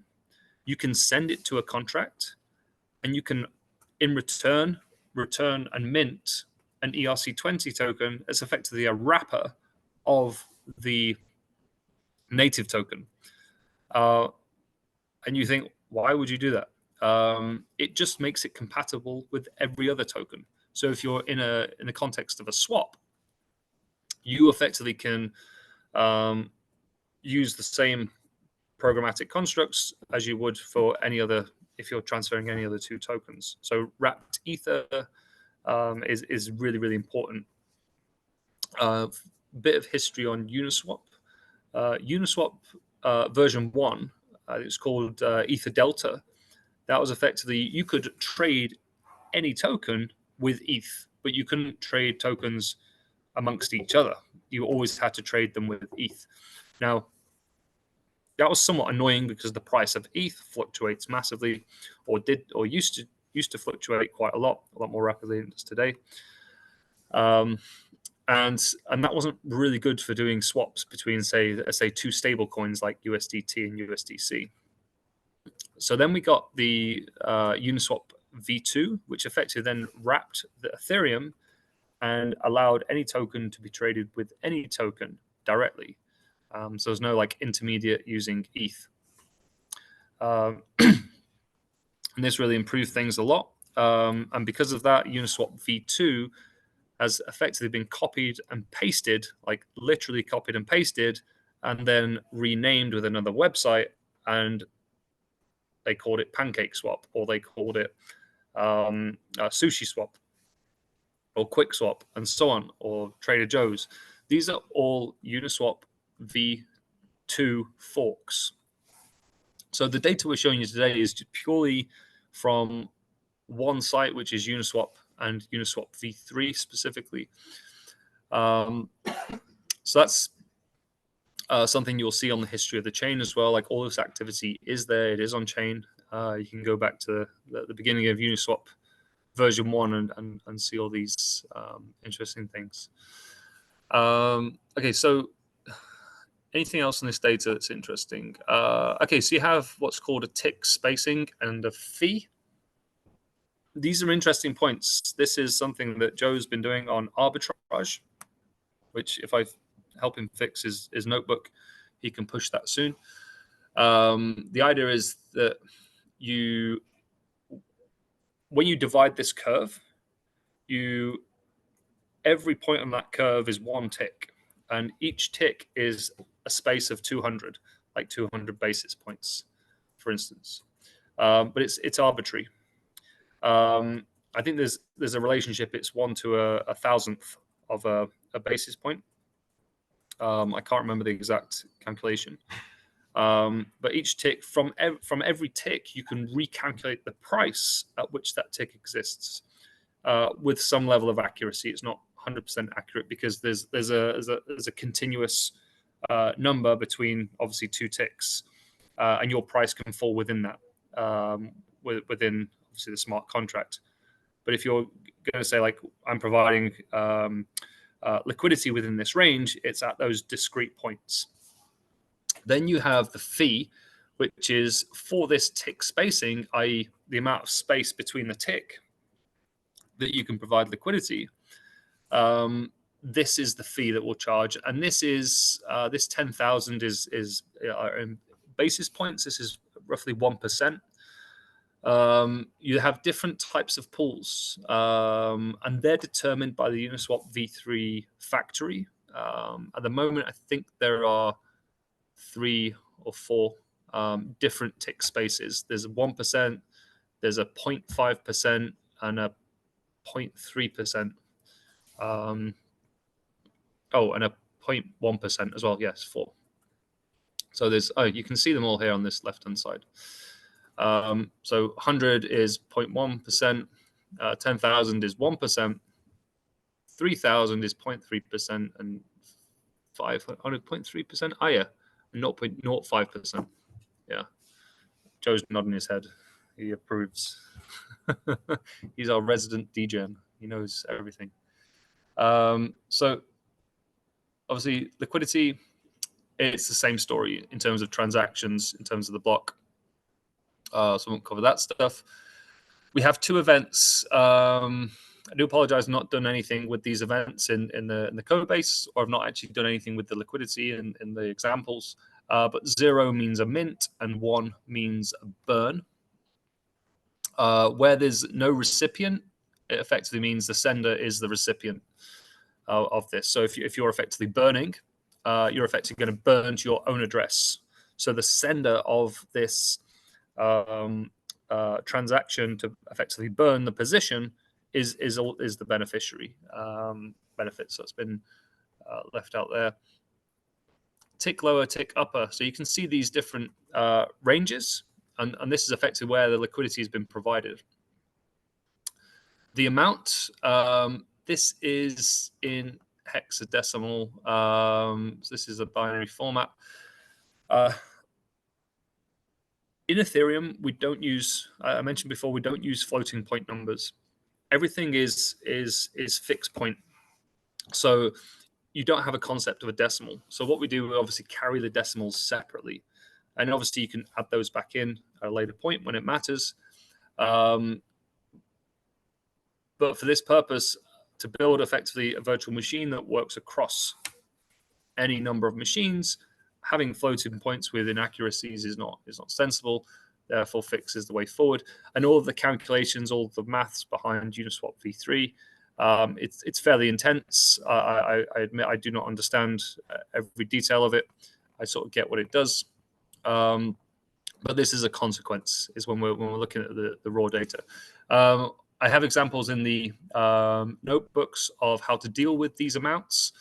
Speaker 2: you can send it to a contract, and you can, in return and mint an ERC20 token as effectively a wrapper of the native token. And you think, why would you do that? It just makes it compatible with every other token. So if you're in the context of a swap, you effectively can use the same programmatic constructs as you would for any other, if you're transferring any other two tokens. So wrapped Ether is really, really important. Bit of history on Uniswap. Uniswap version 1 it was called Ether Delta. That was effectively, you could trade any token with ETH, but you couldn't trade tokens amongst each other. You always had to trade them with ETH. Now, that was somewhat annoying because the price of ETH fluctuates massively, or used to fluctuate quite a lot more rapidly than it does today. And that wasn't really good for doing swaps between, say two stable coins like USDT and USDC. So then we got the Uniswap v2, which effectively then wrapped the Ethereum and allowed any token to be traded with any token directly. So there's no like intermediate using ETH. And this really improved things a lot. And because of that, Uniswap v2 has effectively been copied and pasted, like literally copied and pasted, and then renamed with another website, and they called it Pancake Swap, or they called it Sushi Swap, or Quick Swap, and so on, or Trader Joe's. These are all Uniswap v2 forks. So the data we're showing you today is purely from one site, which is Uniswap, and Uniswap v3 specifically. So that's something you'll see on the history of the chain as well. Like all this activity is there, it is on chain. You can go back to the beginning of Uniswap version 1 and see all these interesting things. Okay, so anything else on this data that's interesting? Okay, so you have what's called a tick spacing and a fee. These are interesting points. This is something that Joe's been doing on arbitrage, which if I help him fix his notebook, he can push that soon. The idea is that when you divide this curve, every point on that curve is one tick, and each tick is a space of 200, like 200 basis points, for instance. But it's arbitrary. I think there's a relationship. It's 1 to a thousandth of a basis point. I can't remember the exact calculation. But each tick, from every tick, you can recalculate the price at which that tick exists with some level of accuracy. It's not 100% accurate because there's a continuous number between obviously two ticks, and your price can fall within that, within obviously the smart contract. But if you're going to say like I'm providing liquidity within this range, it's at those discrete points. Then you have the fee, which is for this tick spacing, i.e. the amount of space between the tick that you can provide liquidity. This is the fee that we'll charge, and this is this 10,000 is in basis points. This is roughly 1%. You have different types of pools, and they're determined by the Uniswap v3 factory. At the moment, I think there are 3 or 4 different tick spaces. There's a 1%, there's a 0.5%, and a 0.3%. And a 0.1% as well. Yes, 4. So you can see them all here on this left-hand side. So 100 is 0.1%, 10,000 is 1%, 3,000 is 0.3%, and 500 0.3%. Ah, yeah, 0.05%. Yeah, Joe's nodding his head. He approves. He's our resident DJ. He knows everything. So obviously liquidity, it's the same story in terms of transactions, in terms of the block. So I won't cover that stuff. We have 2 events. I do apologize, I've not done anything with these events in the code base, or I've not actually done anything with the liquidity in the examples. But 0 means a mint and 1 means a burn. Where there's no recipient, it effectively means the sender is the recipient of this. So if you're effectively burning, you're effectively going to burn to your own address. So the sender of this transaction to effectively burn the position is the beneficiary benefit. So it's been left out there. tick lower, tick upper. So you can see these different ranges, and this is effectively where the liquidity has been provided. The amount, this is in hexadecimal. So this is a binary format. In Ethereum, we don't use, I mentioned before, we don't use floating point numbers. Everything is fixed point. So you don't have a concept of a decimal. So what we do, we obviously carry the decimals separately. And obviously you can add those back in at a later point when it matters. But for this purpose, to build effectively a virtual machine that works across any number of machines, having floating points with inaccuracies is not sensible. Therefore, fix is the way forward. And all of the calculations, all of the maths behind Uniswap v3, it's fairly intense. I admit I do not understand every detail of it. I sort of get what it does. But this is a consequence, is when we're looking at the raw data. I have examples in the notebooks of how to deal with these amounts,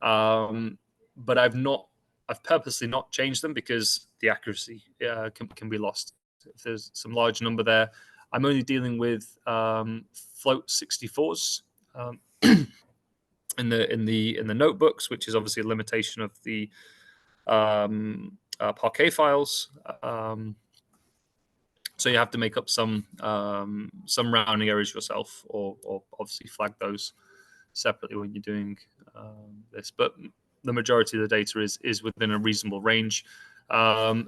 Speaker 2: but I've purposely not changed them because the accuracy can be lost. If there's some large number there, I'm only dealing with float 64s in the notebooks, which is obviously a limitation of the Parquet files. So you have to make up some rounding errors yourself, or obviously flag those separately when you're doing this. But the majority of the data is within a reasonable range. The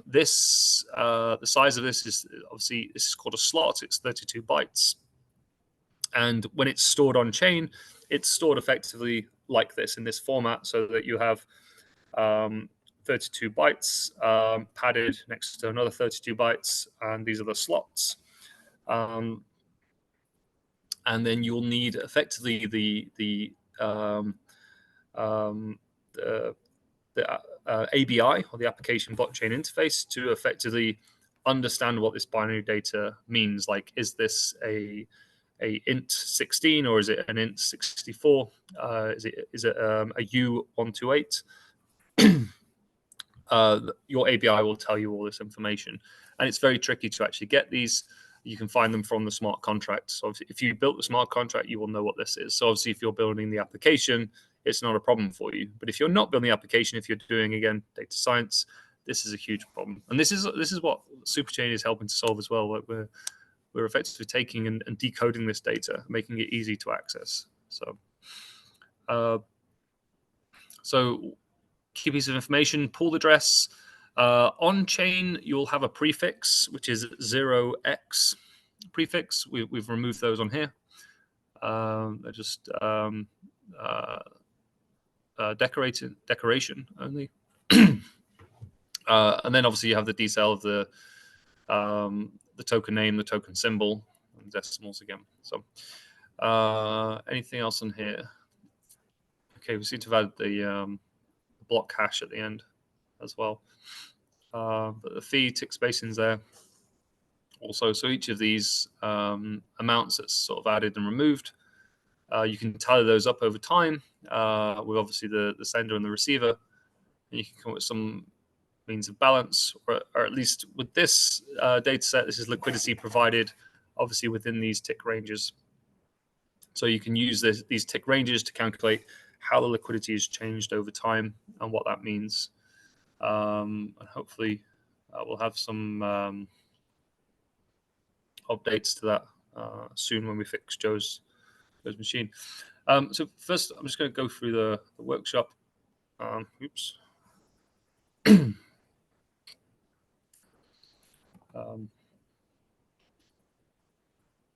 Speaker 2: size of this is obviously, this is called a slot. It's 32 bytes, and when it's stored on chain, it's stored effectively like this in this format, so that you have 32 bytes padded next to another 32 bytes, and these are the slots. And then you'll need effectively the ABI, or the application blockchain interface, to effectively understand what this binary data means. Like, is this a int 16 or is it an int 64? Is it a U128? Your ABI will tell you all this information, and it's very tricky to actually get these. You can find them from the smart contract. So if you built the smart contract, you will know what this is. So obviously, if you're building the application, it's not a problem for you. But if you're not building the application, if you're doing, again, data science, this is a huge problem. And this is what Superchain is helping to solve as well. Like we're effectively taking and decoding this data, making it easy to access. So key piece of information: pool address. On chain, you'll have a prefix, which is 0x prefix. We've removed those on here. They're just decoration only. And then obviously you have the detail of the token name, the token symbol, and decimals again. So anything else on here? Okay, we seem to have had the block hash at the end as well. But the fee tick spacing's there also. So each of these amounts that's sort of added and removed, you can tally those up over time with obviously the sender and the receiver, and you can come up with some means of balance, or at least with this data set, this is liquidity provided obviously within these tick ranges. So you can use these tick ranges to calculate how the liquidity has changed over time and what that means. And hopefully we'll have some updates to that soon when we fix Joe's machine. So first, I'm just going to go through the workshop. Oops.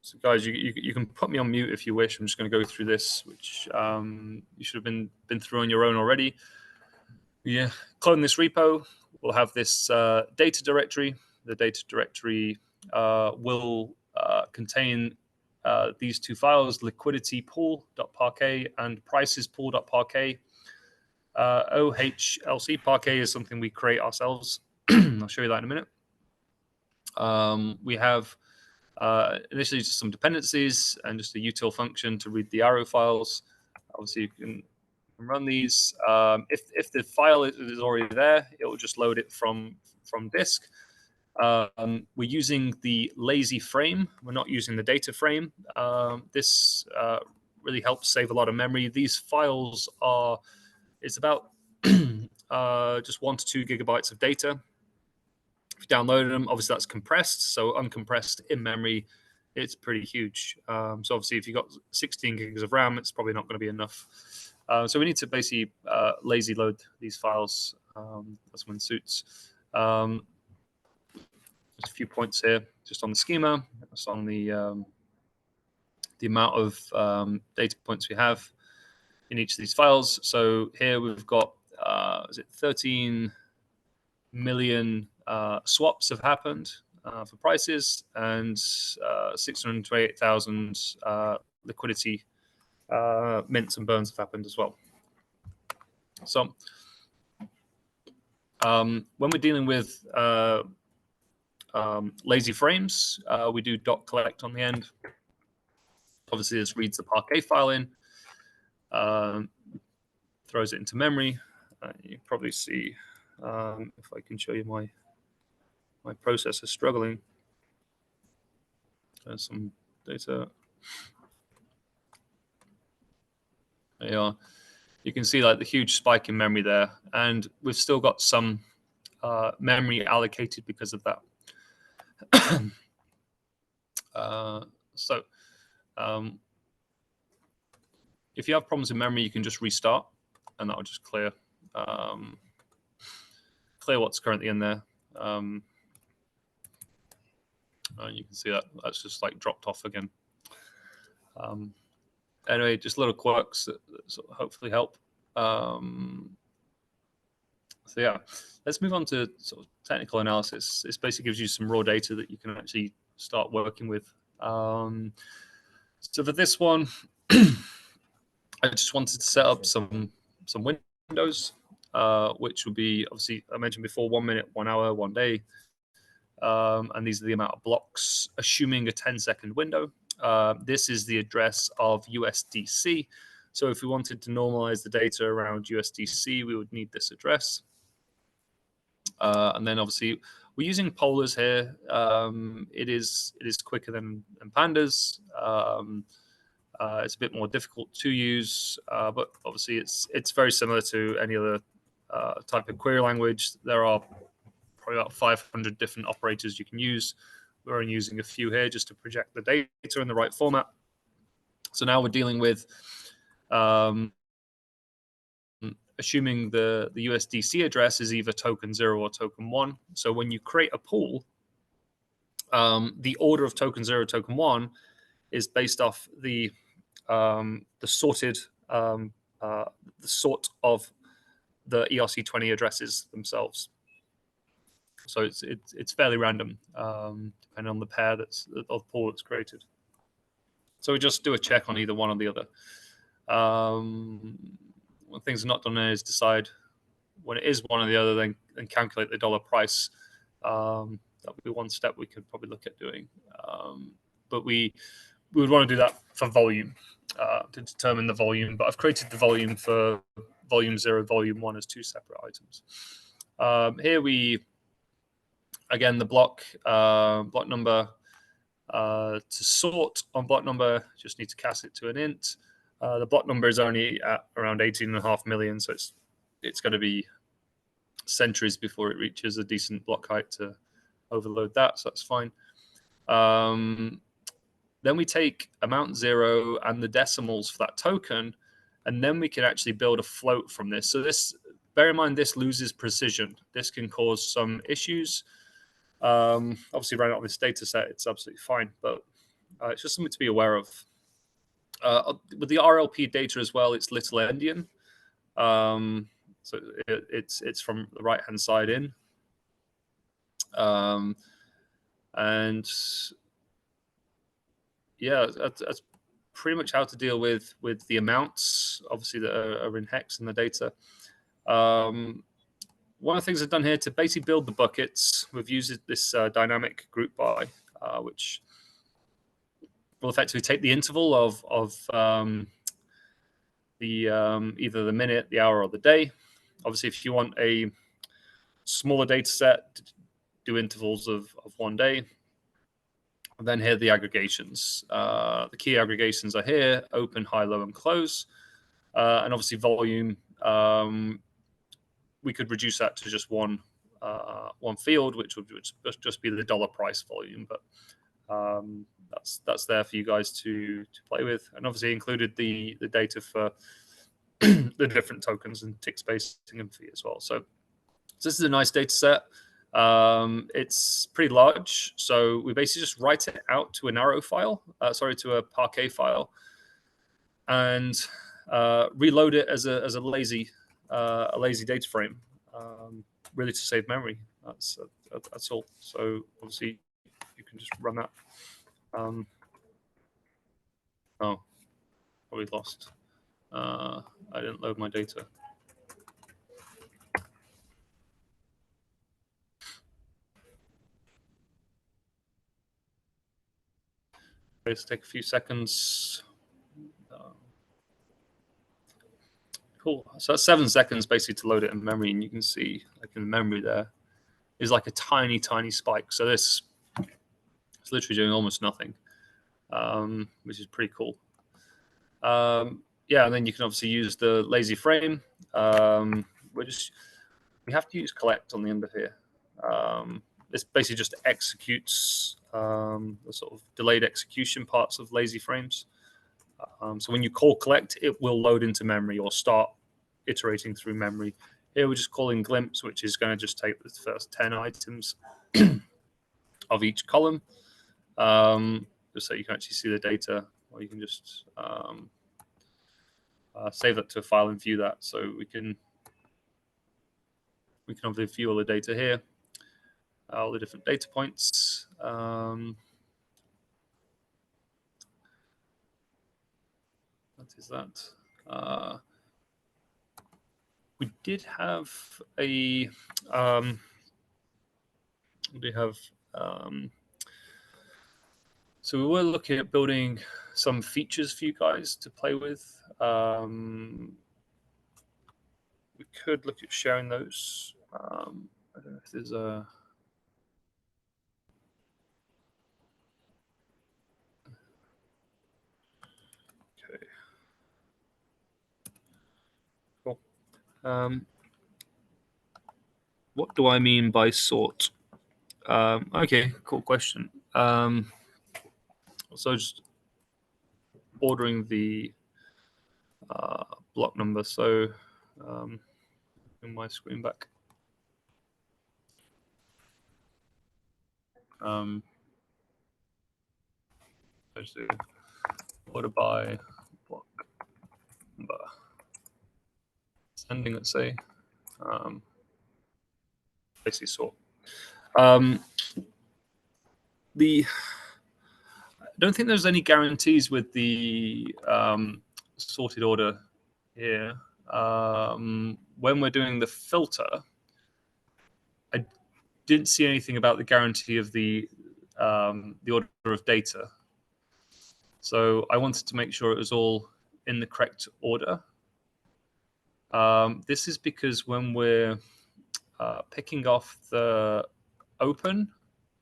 Speaker 2: So guys, you can put me on mute if you wish. I'm just going to go through this, which you should have been through on your own already. Yeah, clone this repo. We'll have this data directory. The data directory will contain these two files: liquiditypool.parquet and pricespool.parquet. OHLC Parquet is something we create ourselves. I'll show you that in a minute. We have initially just some dependencies and just a util function to read the arrow files. Obviously, you can can run these. If the file is already there, it will just load it from disk. We're using the lazy frame. We're not using the data frame. This really helps save a lot of memory. These files it's about just 1 to 2 gigabytes of data. If you download them, obviously that's compressed. So uncompressed in memory, it's pretty huge. So obviously if you've got 16 gigs of RAM, it's probably not going to be enough. So we need to basically lazy load these files. That's when it suits. There's a few points here just on the schema. That's on the amount of data points we have in each of these files. So here we've got, is it 13 million swaps have happened for prices, and 628,000 liquidity mints and burns have happened as well. So when we're dealing with lazy frames, we do .collect on the end. Obviously, this reads the Parquet file in, throws it into memory. You can probably see if I can show you my processor struggling. There's some data. There you are. You can see like the huge spike in memory there, and we've still got some memory allocated because of that. If you have problems with memory, you can just restart, and that will just clear what's currently in there. You can see that that's just like dropped off again. Anyway, just little quirks that sort of hopefully help. So yeah, let's move on to sort of technical analysis. This basically gives you some raw data that you can actually start working with. So for this one, I just wanted to set up some windows, which would be, obviously, I mentioned before, 1 minute, 1 hour, 1 day. And these are the amount of blocks, assuming a 10-second window. This is the address of USDC. So if we wanted to normalize the data around USDC, we would need this address. And then obviously we're using polars here. It is quicker than pandas. It's a bit more difficult to use, but obviously it's very similar to any other type of query language. There are probably about 500 different operators you can use. We're only using a few here just to project the data in the right format. So now we're dealing with assuming the USDC address is either token 0 or token 1. So when you create a pool, the order of token 0, token 1 is based off the sorted the sort of the ERC20 addresses themselves. So it's fairly random, depending on the pair of the pool that's created. So we just do a check on either one or the other. When things are not done there is decide when it is one or the other, then calculate the dollar price. That would be one step we could probably look at doing. But we would want to do that for volume, to determine the volume. But I've created the volume for volume 0, volume 1 as 2 separate items. Here again, the block number, to sort on block number, just need to cast it to an int. The block number is only at around 18.5 million, so it's going to be centuries before it reaches a decent block height to overload that, so that's fine. Then we take amount 0 and the decimals for that token, and then we can actually build a float from this. So this, bear in mind, this loses precision. This can cause some issues. Obviously, running on this data set, it's absolutely fine, but it's just something to be aware of. With the RLP data as well, it's little endian. So it's from the right-hand side in. And yeah, that's pretty much how to deal with the amounts, obviously, that are in hex in the data. One of the things I've done here to basically build the buckets, we've used this dynamic group by, which will effectively take the interval of the either the minute, the hour, or the day. Obviously, if you want a smaller data set, do intervals of 1 day. And then here are the aggregations. The key aggregations are here: open, high, low, and close. And obviously volume, we could reduce that to just one field, which would just be the dollar price volume. But that's there for you guys to play with, and obviously included the data for the different tokens and tick spacing and fee as well. So this is a nice data set. It's pretty large, so we basically just write it out to an arrow file, to a Parquet file, and reload it as a lazy data frame, really to save memory. That's all. So obviously you can just run that. Oh, probably lost. I didn't load my data. Let's take a few seconds. Cool. So that's 7 seconds basically to load it in memory, and you can see like in the memory there is like a tiny spike. So this is literally doing almost nothing, which is pretty cool. Yeah, and then you can obviously use the lazy frame. We have to use collect on the end of here. This basically just executes the sort of delayed execution parts of lazy frames. So when you call collect, it will load into memory or start iterating through memory. Here we're just calling glimpse, which is going to just take the first 10 items of each column, just so you can actually see the data, or you can just save that to a file and view that. So we can obviously view all the data here, all the different data points. What is that? We did have a so we were looking at building some features for you guys to play with. We could look at sharing those. I don't know if there's a okay. Cool. What do I mean by sort? Okay, cool question. So just ordering the block number. So in my screen back. Let's do order by block number. Sending, let's say. Basically sort. I don't think there's any guarantees with the sorted order here. When we're doing the filter, I didn't see anything about the guarantee of the order of data. So I wanted to make sure it was all in the correct order. This is because when we're picking off the open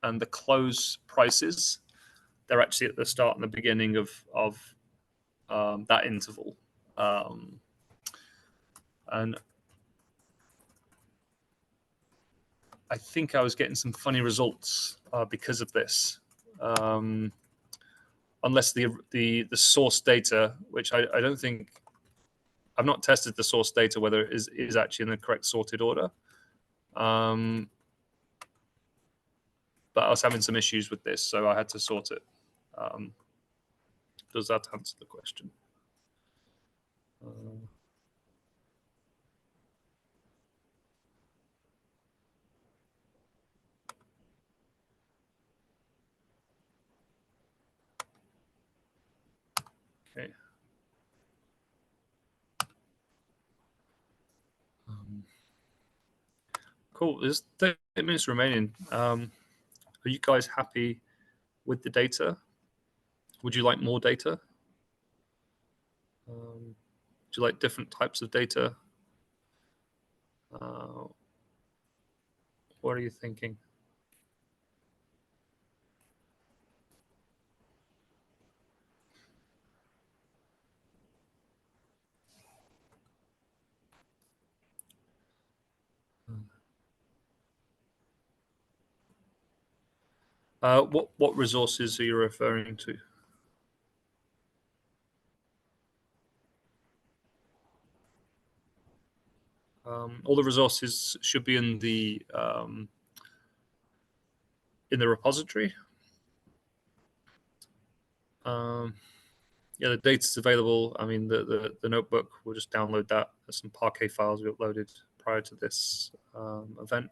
Speaker 2: and the close prices, they're actually at the start and the beginning of that interval. And I think I was getting some funny results because of this. Unless the source data, which I don't think, I've not tested the source data whether it is actually in the correct sorted order. But I was having some issues with this, so I had to sort it. Does that answer the question? Okay. Cool. There's 30 minutes remaining. Are you guys happy with the data? Would you like more data? you like different types of data? What are you thinking? What resources are you referring to? All the resources should be in the repository. Yeah, the data's available. I mean, the notebook, we'll just download that. There's some Parquet files we uploaded prior to this event.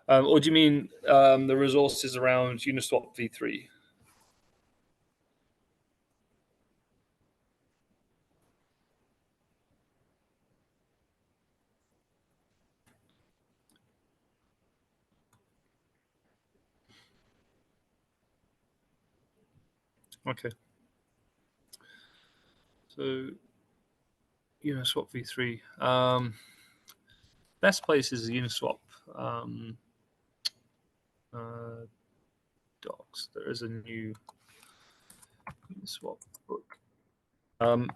Speaker 2: Or do you mean the resources around Uniswap v3? Okay. So Uniswap v3. Best place is Uniswap docs. There is a new Uniswap book.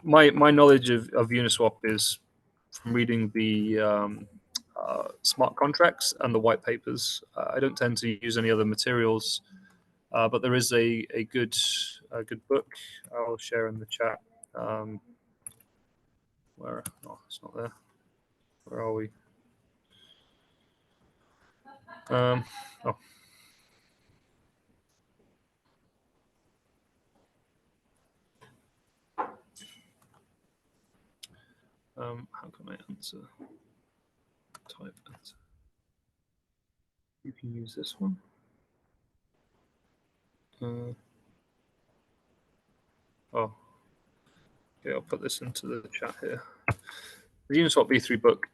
Speaker 2: My knowledge of Uniswap is from reading the smart contracts and the white papers. I don't tend to use any other materials, but there is a good book I'll share in the chat. Where? Oh, it's not there. Where are we? Oh. How can I answer? Type answer. You can use this one. Oh, okay. I'll put this into the chat here. The Uniswap v3 book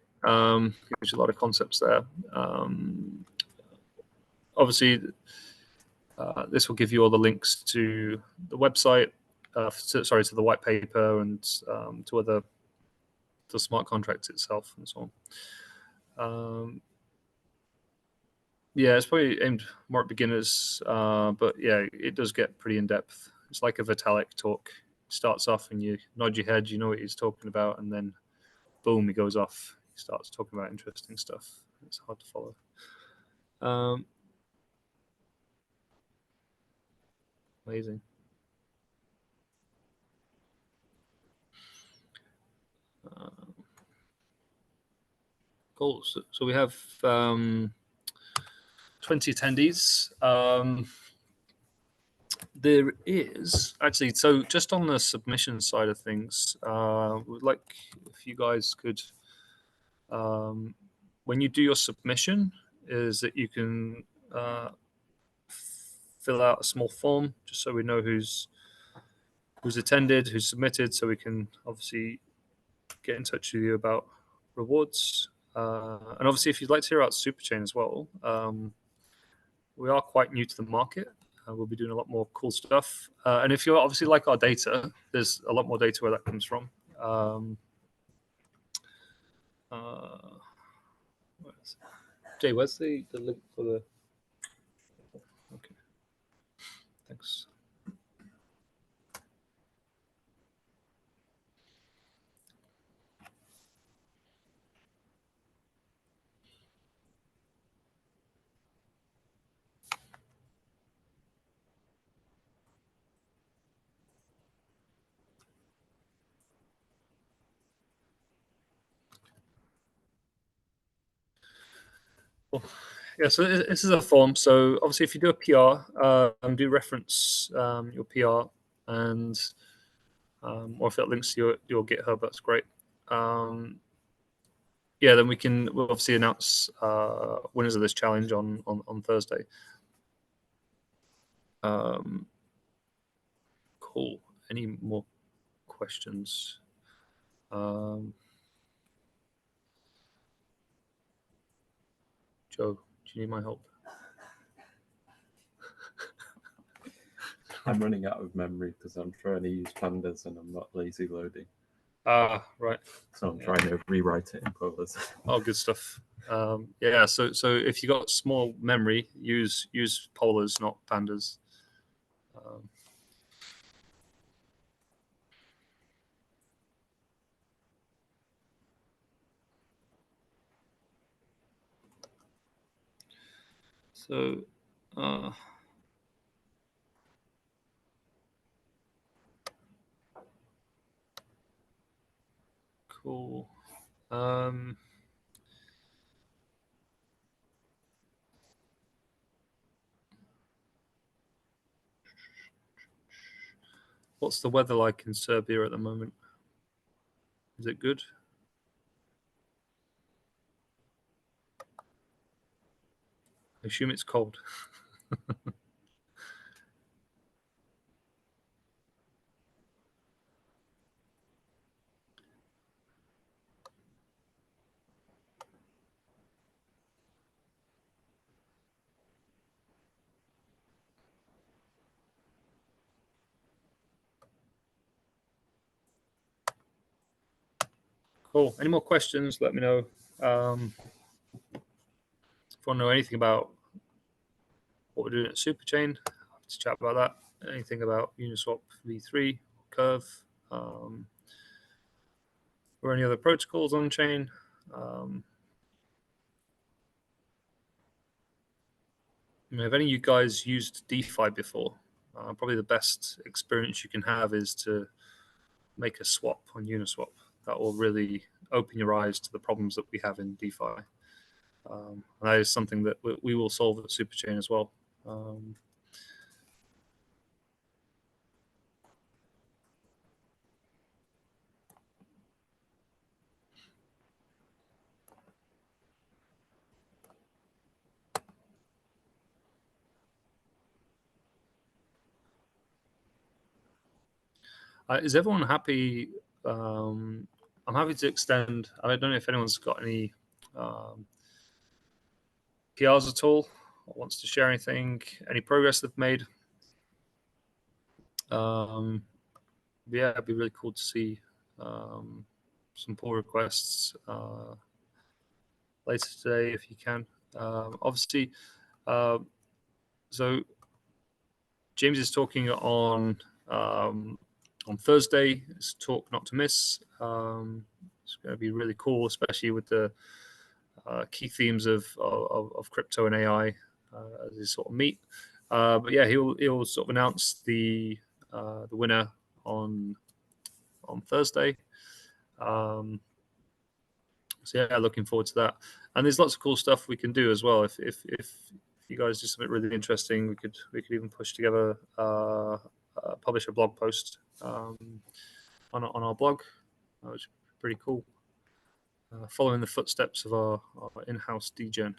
Speaker 2: gives you a lot of concepts there. Obviously, this will give you all the links to the website, to the white paper and to the smart contracts itself and so on. Yeah, it's probably aimed more at beginners, but yeah, it does get pretty in depth. It's like a Vitalik talk. It starts off and you nod your head, you know what he's talking about, and then boom, he goes off. He starts talking about interesting stuff. It's hard to follow. Amazing. Cool. So we have 20 attendees. There is actually, so just on the submission side of things, we'd like if you guys could, when you do your submission, is that you can fill out a small form just so we know who's attended, who's submitted, so we can obviously get in touch with you about rewards. And obviously, if you'd like to hear about Superchain as well, we are quite new to the market. We'll be doing a lot more cool stuff. And if you obviously like our data, there's a lot more data where that comes from. Jay, where's the link for the... Okay, thanks. Cool. Yeah, so this is a form. So obviously, if you do a PR, do reference your PR, and or if that links to your GitHub, that's great. Yeah, then we'll obviously announce winners of this challenge on Thursday. Cool. Any more questions? Joe, do you need my help?
Speaker 3: I'm running out of memory because I'm trying to use pandas and I'm not lazy loading.
Speaker 2: Ah, right.
Speaker 3: So I'm trying to rewrite it in polars.
Speaker 2: Oh, good stuff. Yeah, so if you got small memory, use polars, not pandas. So, cool. What's the weather like in Serbia at the moment? Is it good? I assume it's cold. Cool. Any more questions? Let me know. If you want to know anything about what we're doing at Superchain, happy to chat about that. Anything about Uniswap v3 Curve, or any other protocols on chain. Have any of you guys used DeFi before? Probably the best experience you can have is to make a swap on Uniswap. That will really open your eyes to the problems that we have in DeFi. And that is something that we will solve at Superchain as well. Is everyone happy? I'm happy to extend. I don't know if anyone's got any PRs at all, or wants to share anything, any progress they've made. Yeah, it'd be really cool to see some pull requests later today if you can. Obviously, so James is talking on Thursday. It's talk not to miss. It's going to be really cool, especially with the key themes of crypto and AI as they sort of meet. But yeah, he'll sort of announce the winner on Thursday. So yeah, looking forward to that. And there's lots of cool stuff we can do as well. If you guys do something really interesting, we could even push together, publish a blog post on our blog, which is pretty cool. Following the footsteps of our in-house degen.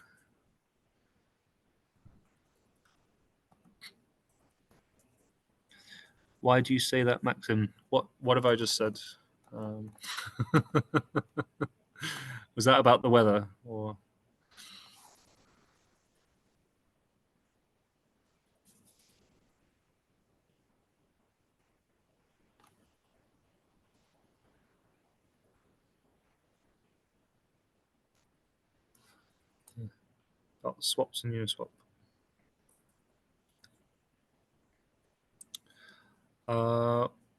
Speaker 2: Why do you say that, Maxim? What have I just said? Was that about the weather or? About swaps and Uniswap.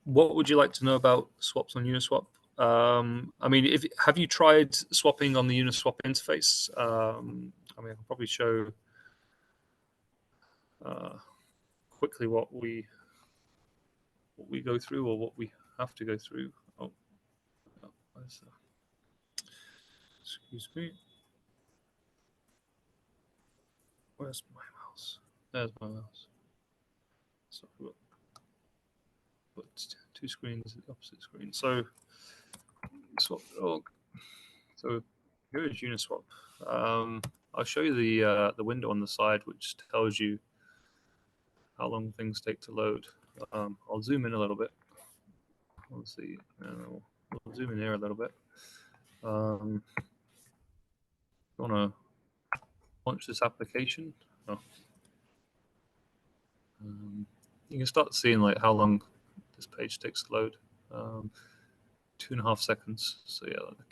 Speaker 2: What would you like to know about swaps on Uniswap? I mean, have you tried swapping on the Uniswap interface? I mean, I can probably show quickly what we go through or what we have to go through. Oh, excuse me. Where's my mouse? There's my mouse. So put two screens at the opposite screen. So swap.org. So here is Uniswap. I'll show you the window on the side, which tells you how long things take to load. I'll zoom in a little bit. Let's see. We'll zoom in here a little bit. You want to launch this application. Oh. You can start seeing like how long this page takes to load. 2.5 seconds. So yeah, the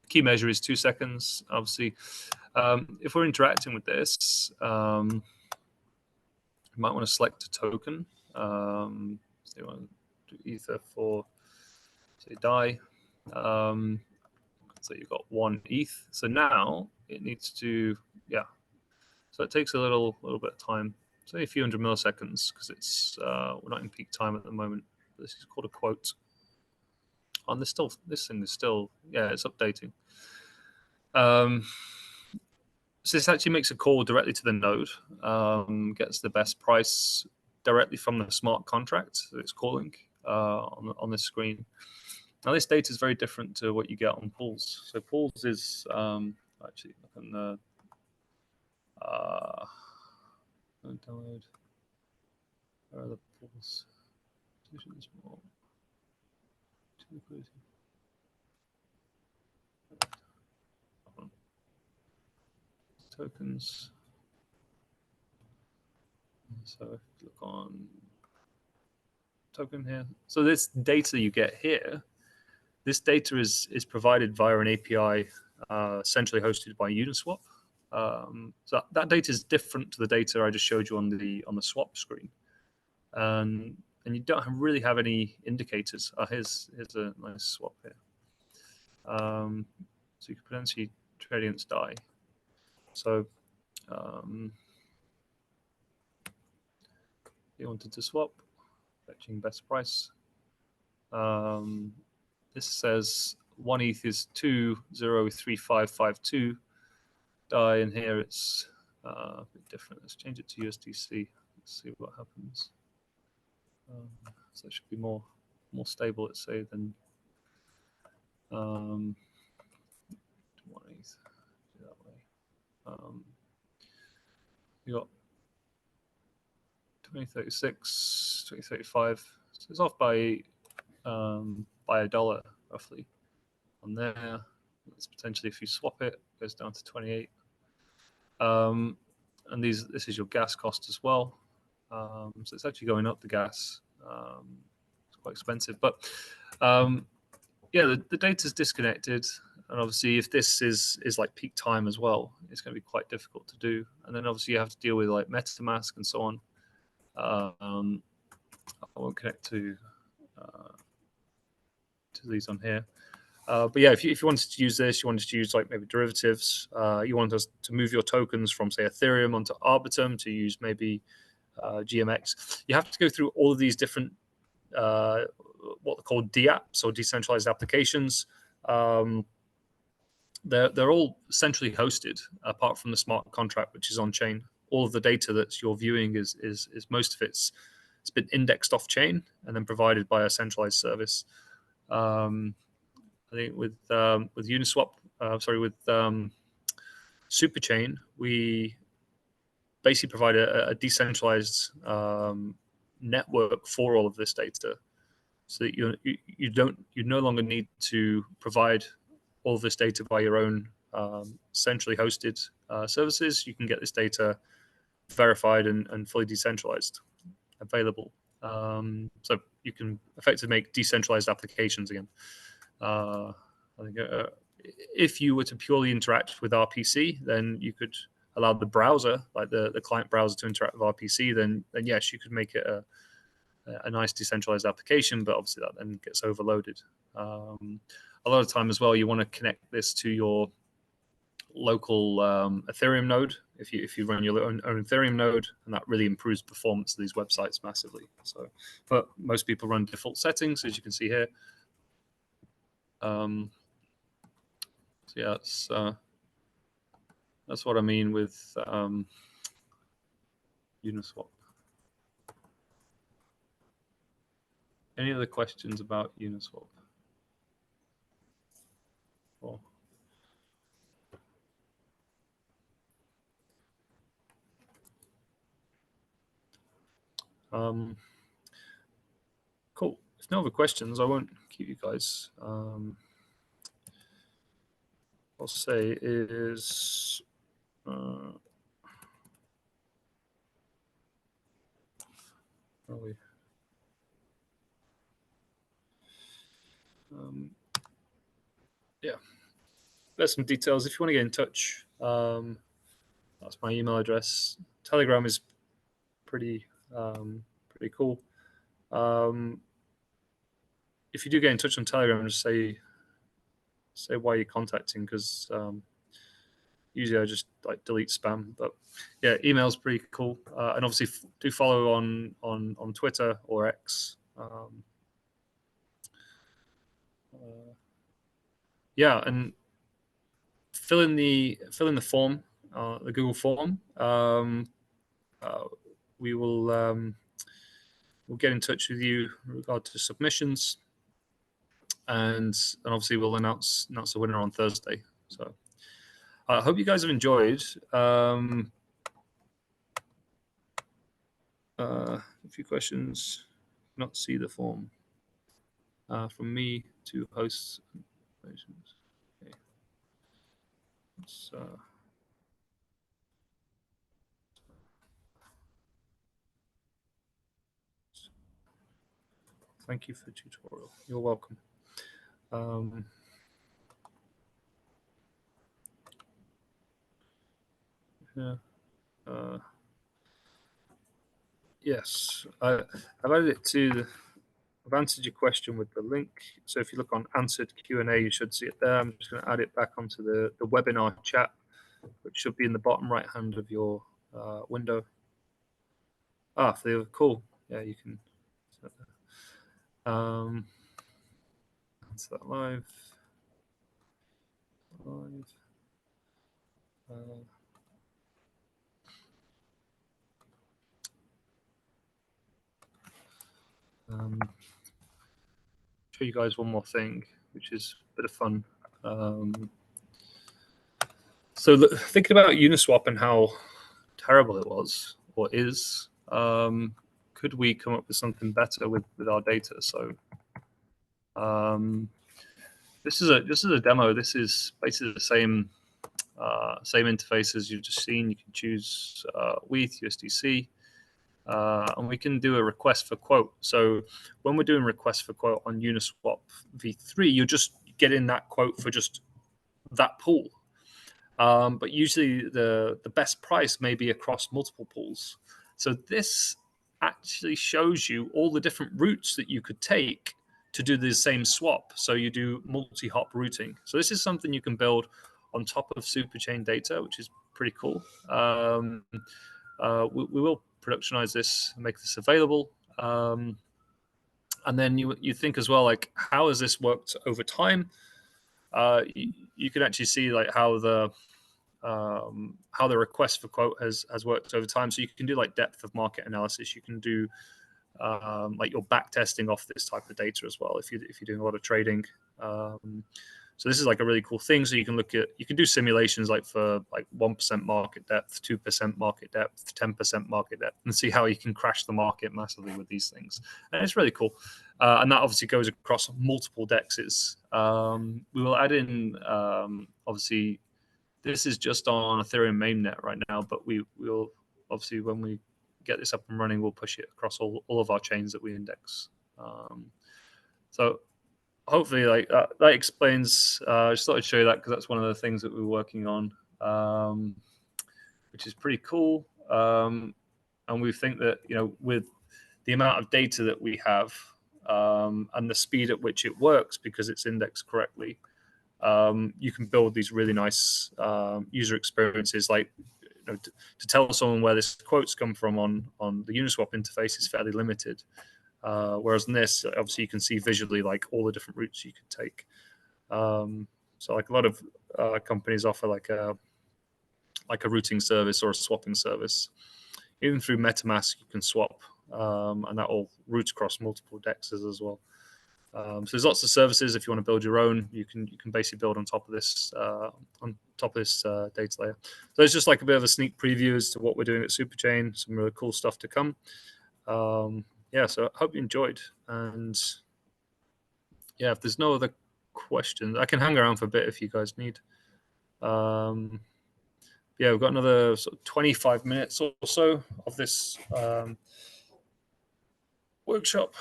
Speaker 2: key measure is 2 seconds. Obviously, if we're interacting with this, you might want to select a token. So you want to do ether for, say, DAI. So you've got 1 ETH. So now it needs to, yeah. So it takes a little bit of time, say a few hundred milliseconds, because it's we're not in peak time at the moment. This is called a quote. On this thing is still, yeah, it's updating. So this actually makes a call directly to the node, gets the best price directly from the smart contract that it's calling on this screen. Now this data is very different to what you get on pools. So pools is actually look on the download. Where are the pools? Tokens. So if you look on token here, so this data you get here, this data is provided via an API centrally hosted by Uniswap. So that data is different to the data I just showed you on the swap screen, and you don't really have any indicators. Here's a nice swap here. So you can potentially trade against DAI. So you wanted to swap, fetching best price. This says 1 ETH is 203552 DAI, and here it's a bit different. Let's change it to USDC. Let's see what happens. So it should be more stable, let's say, than 1 ETH. Do that way. You got 2036, 2035. So it's off by $1 roughly on there. It's potentially, if you swap it, goes down to 28. And this is your gas cost as well. So it's actually going up, the gas. It's quite expensive, but yeah, the data is disconnected, and obviously if this is like peak time as well, it's going to be quite difficult to do. And then obviously you have to deal with like MetaMask and so on. I won't connect to these on here. But yeah, if you wanted to use this, you wanted to use like maybe derivatives, you wanted us to move your tokens from, say, Ethereum onto Arbitrum to use maybe GMX, you have to go through all of these different what are called DApps, or decentralized applications. They're all centrally hosted, apart from the smart contract, which is on chain. All of the data that you're viewing is most of it's been indexed off chain and then provided by a centralized service. I think with Uniswap, with Superchain, we basically provide a decentralized network for all of this data, so that you no longer need to provide all of this data by your own centrally hosted services. You can get this data verified and fully decentralized, available. So you can effectively make decentralized applications again. I think if you were to purely interact with RPC, then you could allow the browser, like the client browser, to interact with RPC. Then yes, you could make it a nice decentralized application, but obviously that then gets overloaded. A lot of time as well, you want to connect this to your local Ethereum node. If you run your own Ethereum node, and that really improves performance of these websites massively. So, but most people run default settings, as you can see here. So yeah, that's what I mean with Uniswap. Any other questions about Uniswap? Or cool. If no other questions, I won't keep you guys. I'll say is Where are we? Yeah, there's some details. If you want to get in touch, that's my email address. Telegram is pretty cool. If you do get in touch on Telegram, just say why you're contacting, because usually I just like delete spam. But yeah, email's pretty cool. And obviously do follow on Twitter or X. Yeah, and fill in the form, the Google form. We will we'll get in touch with you in regard to submissions, and obviously we'll announce the winner on Thursday. So I hope you guys have enjoyed. A few questions. Not see the form from me to host. Okay. Thank you for the tutorial. You're welcome. Yeah. Yes, I've added it to. I've answered your question with the link. So if you look on answered Q&A, you should see it there. I'm just going to add it back onto the webinar chat, which should be in the bottom right hand of your window. Cool. Yeah, you can. Answer that live. Show you guys one more thing, which is a bit of fun. So thinking about Uniswap and how terrible it was or is, could we come up with something better with our data? So this is a demo. This is basically the same interface as you've just seen. You can choose WETH, USDC, and we can do a request for quote. So when we're doing request for quote on Uniswap v3, you're just getting that quote for just that pool. But usually the best price may be across multiple pools. So this actually shows you all the different routes that you could take to do the same swap. So you do multi-hop routing. So this is something you can build on top of Superchain data, which is pretty cool. We will productionize this and make this available. And then you think as well, like, how has this worked over time? You can actually see like how the request for quote has worked over time. So you can do like depth of market analysis. You can do like your back testing off this type of data as well if you're doing a lot of trading. So this is like a really cool thing. So you can do simulations like for like 1% market depth, 2% market depth, 10% market depth, and see how you can crash the market massively with these things. And it's really cool. And that obviously goes across multiple dexes. We will add in obviously. This is just on Ethereum mainnet right now, but we'll obviously, when we get this up and running, we'll push it across all of our chains that we index. So hopefully, like that explains. I just thought I'd show you that because that's one of the things that we're working on, which is pretty cool. And we think that with the amount of data that we have and the speed at which it works because it's indexed correctly. You can build these really nice user experiences. Like to tell someone where this quotes come from on the Uniswap interface is fairly limited. Whereas in this, obviously, you can see visually like all the different routes you could take. So like a lot of companies offer like a routing service or a swapping service. Even through MetaMask, you can swap, and that all routes across multiple dexes as well. So there's lots of services. If you want to build your own, you can basically build on top of this data layer. So it's just like a bit of a sneak preview as to what we're doing at Superchain. Some really cool stuff to come. Yeah, so I hope you enjoyed. And yeah, if there's no other questions, I can hang around for a bit if you guys need. Yeah, we've got another sort of 25 minutes or so of this workshop.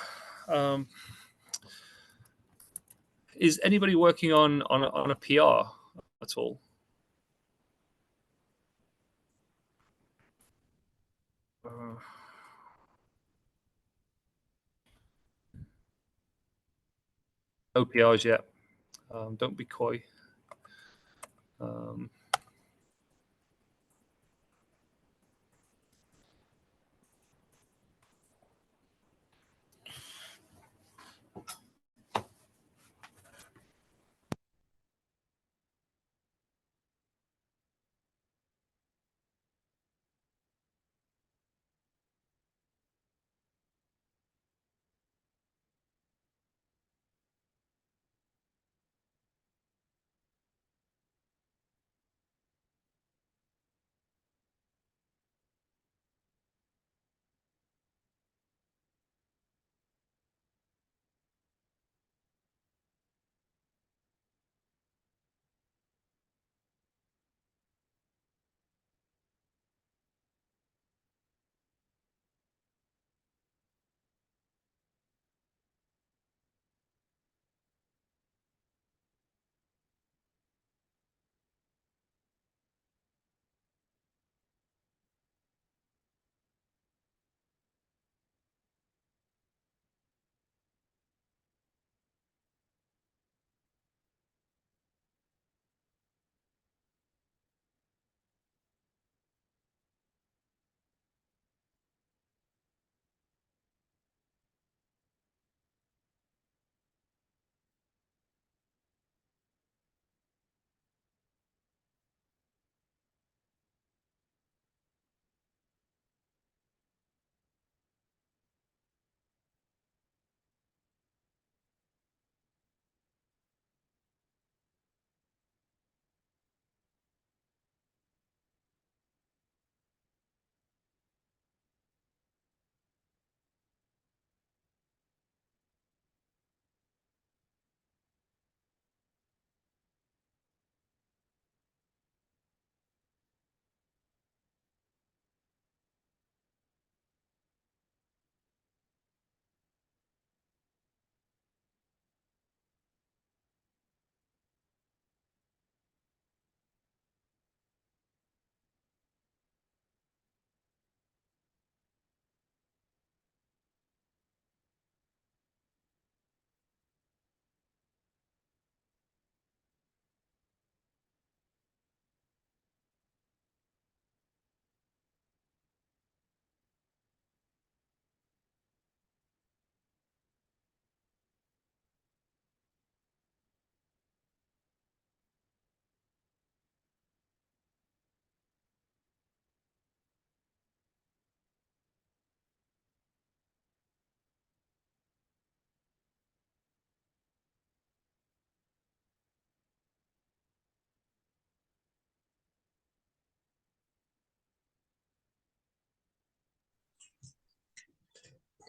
Speaker 2: Is anybody working on a PR at all? No PRs yet. Don't be coy.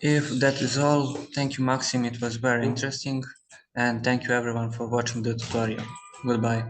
Speaker 1: If that is all, thank you, Maxim. It was very interesting. And thank you everyone for watching the tutorial. Goodbye.